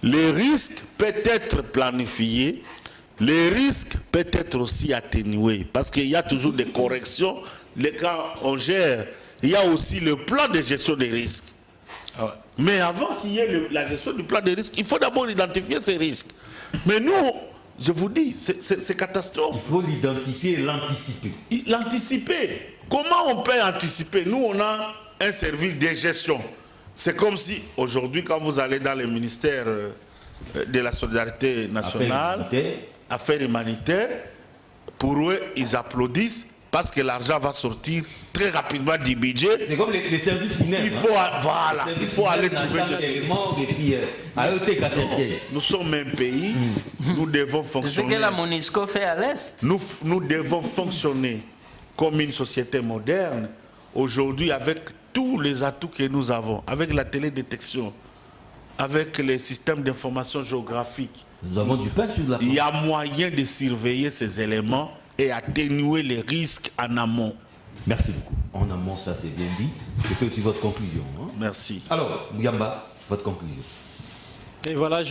Les risques peuvent être planifiés, les risques peuvent être aussi atténués, parce qu'il y a toujours des corrections. Quand on gère, il y a aussi le plan de gestion des risques. Ah ouais. Mais avant qu'il y ait la gestion du plan de risques, il faut d'abord identifier ces risques. Mais nous, je vous dis, c'est catastrophe. Il faut l'identifier et l'anticiper. L'anticiper. Comment on peut anticiper? Nous, on a un service de gestion. C'est comme si, aujourd'hui, quand vous allez dans le ministère de la Solidarité nationale, Affaires humanitaires, pour eux, ils applaudissent parce que l'argent va sortir très rapidement du budget. C'est comme les services funèbres. Il faut aller trouver des morts et puis nous sommes un pays, nous devons fonctionner. C'est ce que la MONUSCO fait à l'Est. Nous devons fonctionner comme une société moderne, aujourd'hui avec tous les atouts que nous avons, avec la télédétection, avec les systèmes d'information géographique. Nous avons du pain sur la Il y a moyen de surveiller ces éléments et atténuer les risques en amont. Merci beaucoup. En amont, ça c'est bien dit. C'était aussi votre conclusion. Hein? Merci. Alors, Muyamba, votre conclusion. Et voilà,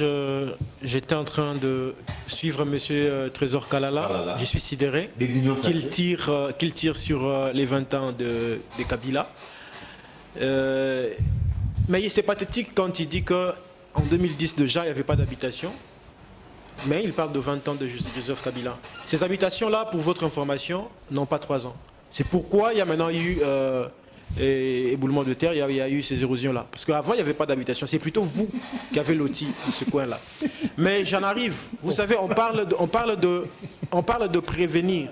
j'étais en train de suivre M. Trésor Kalala. Je suis sidéré qu'il tire sur les 20 ans de Kabila. Mais c'est pathétique quand il dit qu'en 2010 déjà, il n'y avait pas d'habitation. Mais il parle de 20 ans de Joseph Kabila. Ces habitations-là, pour votre information, n'ont pas 3 ans. C'est pourquoi il y a maintenant eu éboulement de terre, il y a eu ces érosions-là. Parce qu'avant, il n'y avait pas d'habitation. C'est plutôt vous qui avez loti ce coin-là. Mais j'en arrive. Vous savez, on parle de prévenir.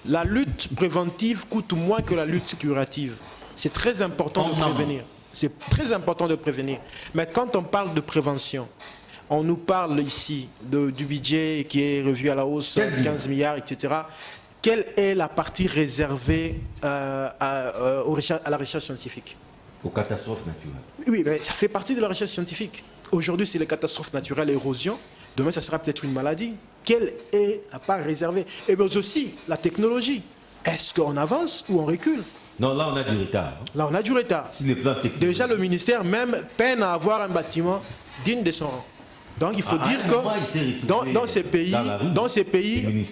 La lutte préventive coûte moins que la lutte curative. C'est très important de prévenir. C'est très important de prévenir. Mais quand on parle de prévention, on nous parle ici du budget qui est revu à la hausse, 15 milliards, etc. Quelle est la partie réservée à la recherche scientifique? Aux catastrophes naturelles. Oui, mais ça fait partie de la recherche scientifique. Aujourd'hui, c'est les catastrophes naturelles, l'érosion. Demain, ça sera peut-être une maladie. Quelle est la part réservée? Et bien aussi, la technologie. Est-ce qu'on avance ou on recule? Non, là, on a du retard. Hein. Là, on a du retard. Sur les plans techniques. Déjà, le ministère même peine à avoir un bâtiment digne de son rang. Donc, il faut dire que dans ces pays,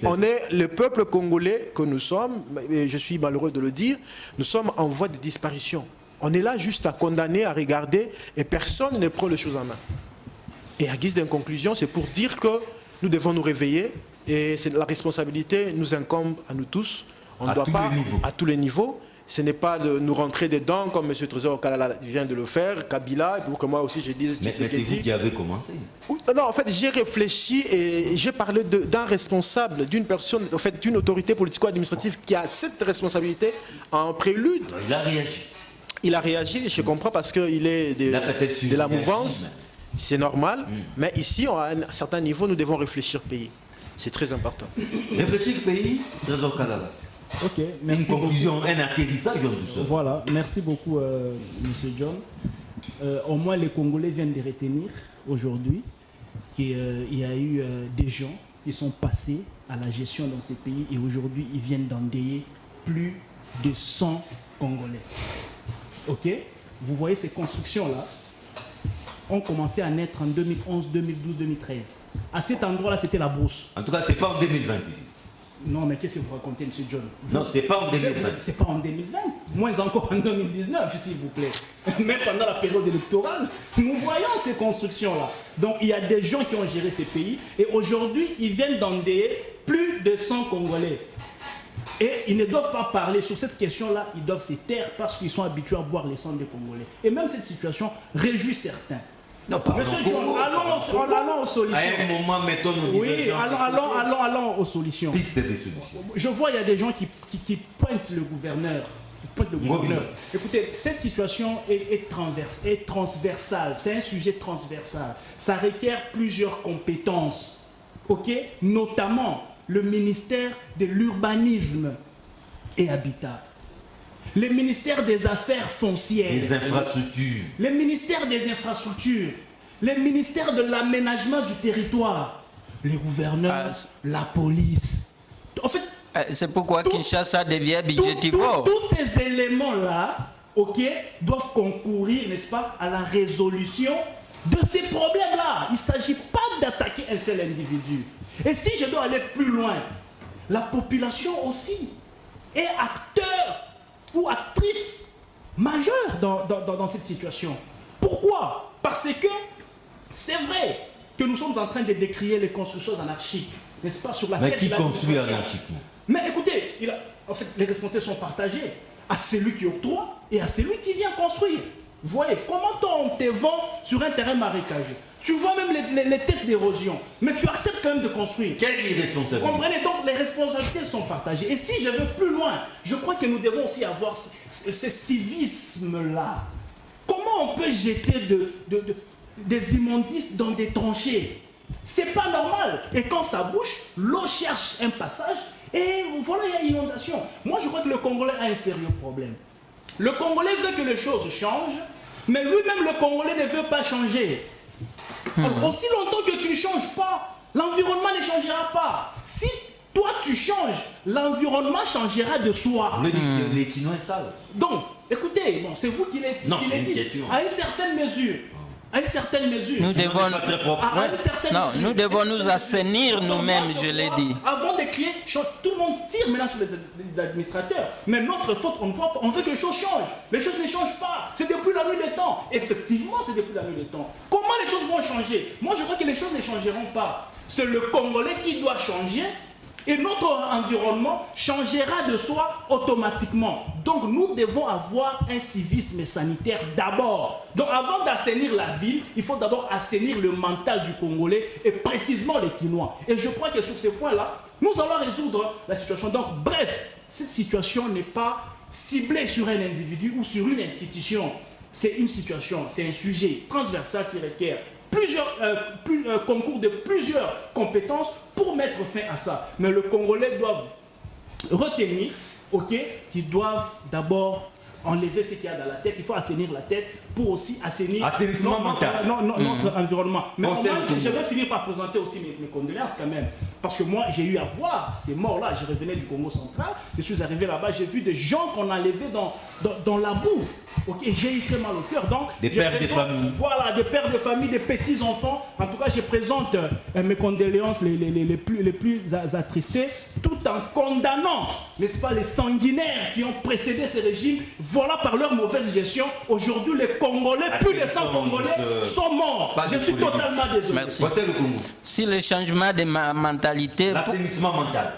on est le peuple congolais que nous sommes, et je suis malheureux de le dire, nous sommes en voie de disparition. On est là juste à condamner, à regarder, et personne ne prend les choses en main. Et à guise d'une conclusion, c'est pour dire que nous devons nous réveiller, et la responsabilité nous incombe à nous tous. On ne doit pas, à tous les niveaux, ce n'est pas de nous rentrer dedans comme M. Trésor Kalala vient de le faire, Kabila, et pour que moi aussi je dise... Mais c'est vous qui avez commencé. Non, en fait, j'ai réfléchi et j'ai parlé d'un responsable, d'une personne, en fait, d'une autorité politico-administrative qui a cette responsabilité en prélude. Il a réagi. Il a réagi, je comprends, parce qu'il est de la mouvance, c'est normal, mais ici, à un certain niveau, nous devons réfléchir pays. C'est très important. Réfléchir pays, Trésor Kalala. Ok, merci. Une conclusion, un atterrissage en douceur. Voilà, merci beaucoup, Monsieur John. Au moins, les Congolais viennent de retenir aujourd'hui qu'il y a eu des gens qui sont passés à la gestion dans ces pays et aujourd'hui, ils viennent d'endeuiller plus de 100 Congolais. Ok, vous voyez ces constructions-là ont commencé à naître en 2011, 2012, 2013. À cet endroit-là, c'était la brousse. En tout cas, c'est pas en 2020 ici. Non, mais qu'est-ce que vous racontez, M. John? Non, c'est pas en 2020. C'est pas en 2020, moins encore en 2019, s'il vous plaît. Même pendant la période électorale, nous voyons ces constructions-là. Donc, il y a des gens qui ont géré ces pays et aujourd'hui, ils viennent d'endeuiller plus de 100 Congolais. Et ils ne doivent pas parler sur cette question-là, ils doivent se taire parce qu'ils sont habitués à boire les sangs des Congolais. Et même cette situation réjouit certains. Non, pardon. Monsieur John, allons aux solutions. À un moment, mettons nos divergences. Allons aux solutions. Piste des solutions. Je vois, il y a des gens qui pointent le gouverneur. Écoutez, cette situation est transversale. C'est un sujet transversal. Ça requiert plusieurs compétences. Ok? Notamment le ministère de l'Urbanisme et Habitat. Le ministère des Affaires foncières. Les infrastructures. Le ministère des Infrastructures. Le ministère de l'Aménagement du territoire. Les gouverneurs, la police. En fait, c'est pourquoi Kinshasa devient budgétivore. Tous ces éléments-là, ok, doivent concourir, n'est-ce pas, à la résolution de ces problèmes-là. Il ne s'agit pas d'attaquer un seul individu. Et si je dois aller plus loin, la population aussi est acteur ou actrice majeure dans cette situation. Pourquoi? Parce que c'est vrai que nous sommes en train de décrier les constructions anarchiques, n'est-ce pas, sur la tête. Mais qui construit anarchiquement? Mais écoutez, en fait, les responsabilités sont partagées à celui qui octroie et à celui qui vient construire. Vous voyez, comment on te vend sur un terrain marécageux? Tu vois même les têtes d'érosion, mais tu acceptes quand même de construire. Quelle irresponsabilité? Vous comprenez? Donc les responsabilités sont partagées. Et si je vais plus loin, je crois que nous devons aussi avoir ce civisme-là. Comment on peut jeter des immondices dans des tranchées? C'est pas normal. Et quand ça bouche, l'eau cherche un passage et voilà, il y a inondation. Moi, je crois que le Congolais a un sérieux problème. Le Congolais veut que les choses changent, mais lui-même, le Congolais ne veut pas changer. Alors, aussi longtemps que tu ne changes pas, l'environnement ne changera pas. Si toi tu changes, l'environnement changera de soi. Vous voulez dire que les Kinois est sale? Donc, écoutez, bon, c'est vous qui l'êtes. Non, c'est une question. À une certaine mesure. À une certaine mesure. Nous devons nous assainir nous-mêmes, je l'ai dit. Avant de crier, tout le monde tire maintenant sur l'administrateur. Mais notre faute, on veut que les choses changent. Les choses ne changent pas. C'est depuis la nuit des temps. Effectivement, c'est depuis la nuit des temps. Comment les choses vont changer? Moi, je crois que les choses ne changeront pas. C'est le Congolais qui doit changer. Et notre environnement changera de soi automatiquement. Donc nous devons avoir un civisme sanitaire d'abord. Donc avant d'assainir la ville, il faut d'abord assainir le mental du Congolais et précisément les Kinois. Et je crois que sur ces points-là, nous allons résoudre la situation. Donc bref, cette situation n'est pas ciblée sur un individu ou sur une institution. C'est une situation, c'est un sujet transversal qui requiert concours de plusieurs compétences pour mettre fin à ça. Mais le Congolais doivent retenir, ok, qu'ils doivent d'abord enlever ce qu'il y a dans la tête. Il faut assainir la tête pour aussi assainir notre environnement. Mais moi, je vais finir par présenter aussi mes condoléances quand même. Parce que moi, j'ai eu à voir ces morts-là. Je revenais du Congo central. Je suis arrivé là-bas. J'ai vu des gens qu'on a enlevés dans la boue. Okay, j'ai eu très mal au cœur. Donc, des pères de famille. Voilà, des pères de famille, des petits-enfants. En tout cas, je présente mes condoléances les plus attristés. Toute tout en condamnant, n'est-ce pas, les sanguinaires qui ont précédé ces régimes. Voilà, par leur mauvaise gestion, aujourd'hui les Congolais, plus de 100 Congolais sont morts. Je suis totalement désolé. Merci. Si le changement de mentalité, l'assainissement mental.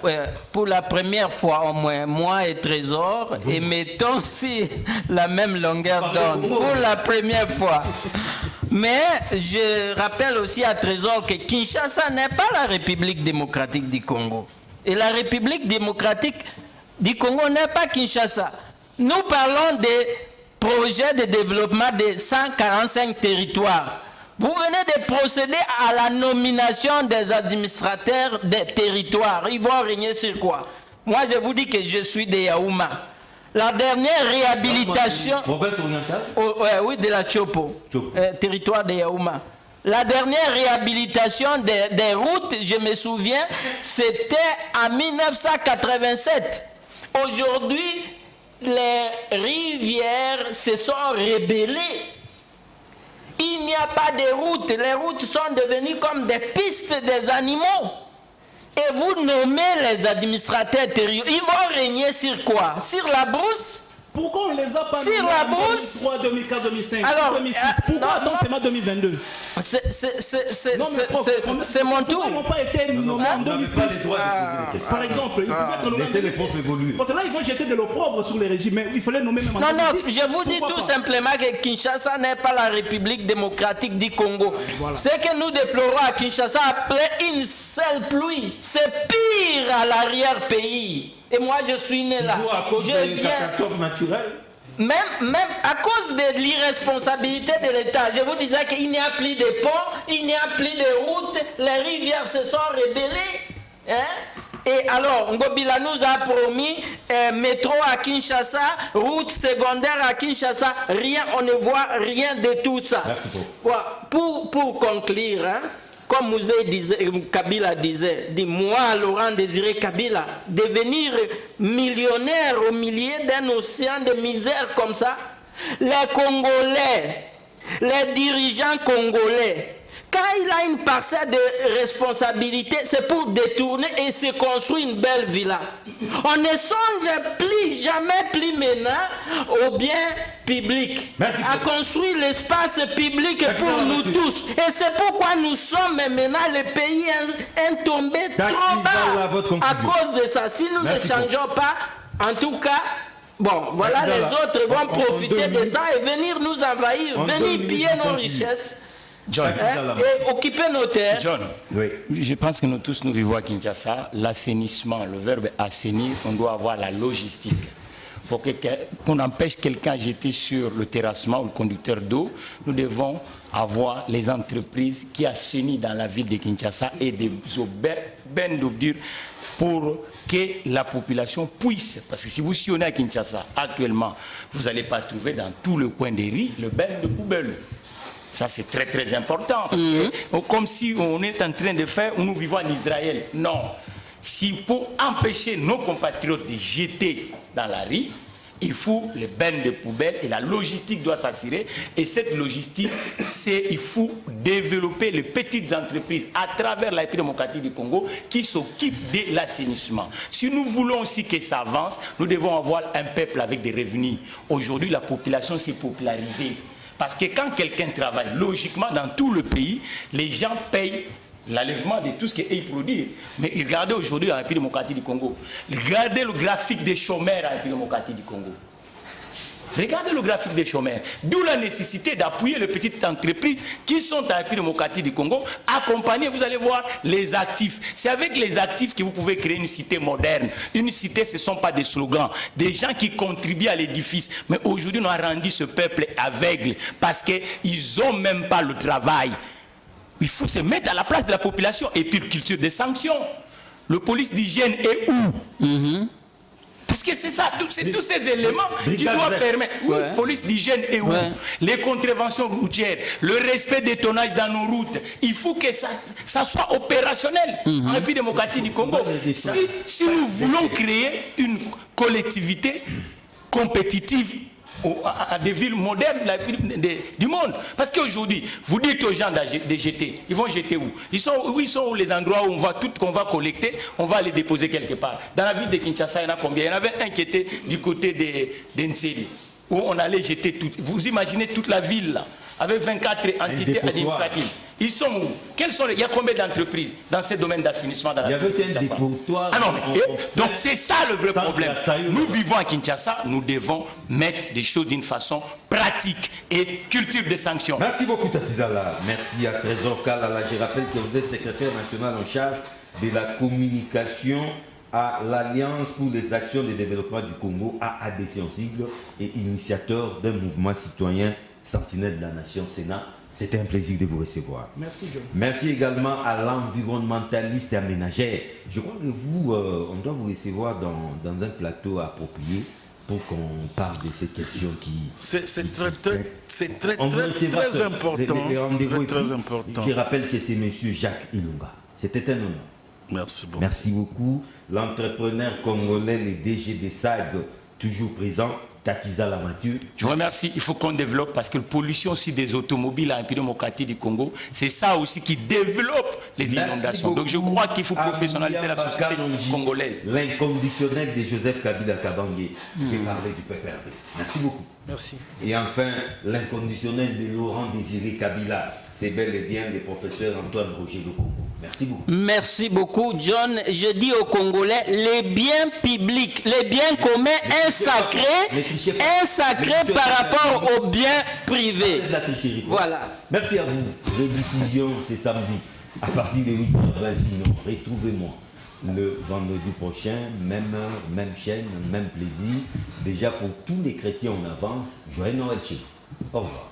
Pour la première fois au moins, moi et Trésor, et mettons si la même longueur d'onde, pour la première fois. Mais je rappelle aussi à Trésor que Kinshasa n'est pas la République démocratique du Congo. Et la République démocratique du Congo n'est pas Kinshasa. Nous parlons des projets de développement de 145 territoires. Vous venez de procéder à la nomination des administrateurs des territoires. Ils vont régner sur quoi? Moi, je vous dis que je suis de Yaouma. La dernière réhabilitation... Oui, de la Chopo, territoire de Yaouma. La dernière réhabilitation des routes, je me souviens, c'était en 1987. Aujourd'hui, les rivières se sont rebellées. Il n'y a pas de routes. Les routes sont devenues comme des pistes des animaux. Et vous nommez les administrateurs territoriaux. Ils vont régner sur quoi? Sur la brousse? Pourquoi on les a pas sur la brousse? 2003, 2004, 2005, alors, 2006. Pourquoi attends seulement 2022? C'est mon tour. Ils n'ont pas été nommés en 2006. Par exemple, ils pouvaient être nommés en 2006. Parce que là, ils vont jeter de l'opprobre sur les régimes. Mais il fallait nommer même en 2006. Non, je vous dis tout simplement que Kinshasa n'est pas la République démocratique du Congo. Voilà. Ce que nous déplorons à Kinshasa après une seule pluie, c'est pire à l'arrière-pays. Et moi, je suis né là. À cause des catastrophes naturelles. Même à cause de l'irresponsabilité de l'État. Je vous disais qu'il n'y a plus de ponts, il n'y a plus de routes, les rivières se sont rebellées. Hein? Et alors, Ngobila nous a promis métro à Kinshasa, route secondaire à Kinshasa, rien, on ne voit rien de tout ça. Merci beaucoup. Pour conclure, hein, comme Kabila disait, moi, Laurent Désiré Kabila, devenir millionnaire au milieu d'un océan de misère comme ça, les Congolais, les dirigeants congolais, quand il a une parcelle de responsabilité, c'est pour détourner et se construire une belle villa. On ne songe jamais plus maintenant au bien public, à construire l'espace public pour nous tous. Et c'est pourquoi nous sommes maintenant le pays tombé trop bas à cause de ça. Si nous ne changeons pas, en tout cas, bon, voilà, les autres vont profiter de ça et venir nous envahir, venir piller nos richesses. John, et occuper nos terres. John, oui. Je pense que nous tous nous vivons à Kinshasa. L'assainissement, le verbe assainir, on doit avoir la logistique. Pour qu'on empêche quelqu'un de jeter sur le terrassement ou le conducteur d'eau, nous devons avoir les entreprises qui assainissent dans la ville de Kinshasa et des bennes d'eau dure pour que la population puisse. Parce que si vous sillonnez à Kinshasa actuellement, vous n'allez pas trouver dans tout le coin des rues le bennes de poubelle. Ça, c'est très, très important. Parce que, comme si on est en train de faire, nous vivons en Israël. Non. Si pour empêcher nos compatriotes de jeter dans la rue, il faut les bennes de poubelles et la logistique doit s'assurer. Et cette logistique, il faut développer les petites entreprises à travers la République démocratique du Congo qui s'occupent de l'assainissement. Si nous voulons aussi que ça avance, nous devons avoir un peuple avec des revenus. Aujourd'hui, la population s'est popularisée. Parce que quand quelqu'un travaille, logiquement, dans tout le pays, les gens payent l'enlèvement de tout ce qu'ils produisent. Mais regardez aujourd'hui la République démocratique du Congo. Regardez le graphique des chômeurs à la République démocratique du Congo. Regardez le graphique des chômeurs. D'où la nécessité d'appuyer les petites entreprises qui sont à la République démocratique du Congo. Accompagner, vous allez voir, les actifs. C'est avec les actifs que vous pouvez créer une cité moderne. Une cité, ce ne sont pas des slogans. Des gens qui contribuent à l'édifice. Mais aujourd'hui, on a rendu ce peuple aveugle parce qu'ils n'ont même pas le travail. Il faut se mettre à la place de la population. Et puis, culture des sanctions. Le police d'hygiène est où? Parce que c'est ça, c'est tous ces éléments qui doivent permettre. Oui, police d'hygiène et où? Les contraventions routières, le respect des tonnages dans nos routes. Il faut que ça soit opérationnel en République démocratique du Congo. Si nous voulons créer une collectivité compétitive à des villes modernes du monde. Parce qu'aujourd'hui, vous dites aux gens de jeter, ils vont jeter où? Ils sont où les endroits où on va tout qu'on va collecter, on va les déposer quelque part. Dans la ville de Kinshasa, il y en a combien? Il y en avait un qui était du côté d'Enseli, où on allait jeter tout. Vous imaginez toute la ville là, avec 24 entités administratives. Ils sont où? Il y a combien d'entreprises dans ce domaine d'assainissement dans la ville de Kinshasa? Il y avait un dépotoir. Donc c'est ça le vrai problème. Nous vivons à Kinshasa, nous devons mettre des choses d'une façon pratique et culture des sanctions. Merci beaucoup Tatizala. Merci à Trésor Kalala. Je rappelle que vous êtes secrétaire national en charge de la communication à l'Alliance pour les actions de développement du Congo, AADC en sigle, et initiateur d'un mouvement citoyen Sentinelle de la Nation Sénat. C'était un plaisir de vous recevoir. Merci, John. Merci également à l'environnementaliste et aménagère. Je crois que vous, on doit vous recevoir dans un plateau approprié pour qu'on parle de ces questions qui... C'est très important. Les rendez-vous très important. Je rappelle que c'est M. Jacques Ilunga. C'était un honneur. Merci beaucoup. Merci beaucoup. L'entrepreneur congolais, le DG des SAG, toujours présent. Tatizala Mathieu. Je vous remercie. Il faut qu'on développe parce que la pollution aussi des automobiles à République démocratique du Congo, c'est ça aussi qui développe les inondations. Donc je crois qu'il faut professionnaliser la société congolaise. L'inconditionnel de Joseph Kabila Kabange qui parlait du PPRD. Merci beaucoup. Merci. Et enfin, l'inconditionnel de Laurent Désiré Kabila. C'est bel et bien le professeur Antoine Roger de Congo. Merci beaucoup. Merci beaucoup, John. Je dis aux Congolais, les biens publics, les biens communs, un sacré par rapport aux biens privés. Voilà. Merci à vous. Rediffusion, c'est samedi. À partir de 8h20, sinon, retrouvez-moi le vendredi prochain, même heure, même chaîne, même plaisir. Déjà pour tous les chrétiens en avance, joyeux Noël chez vous. Au revoir.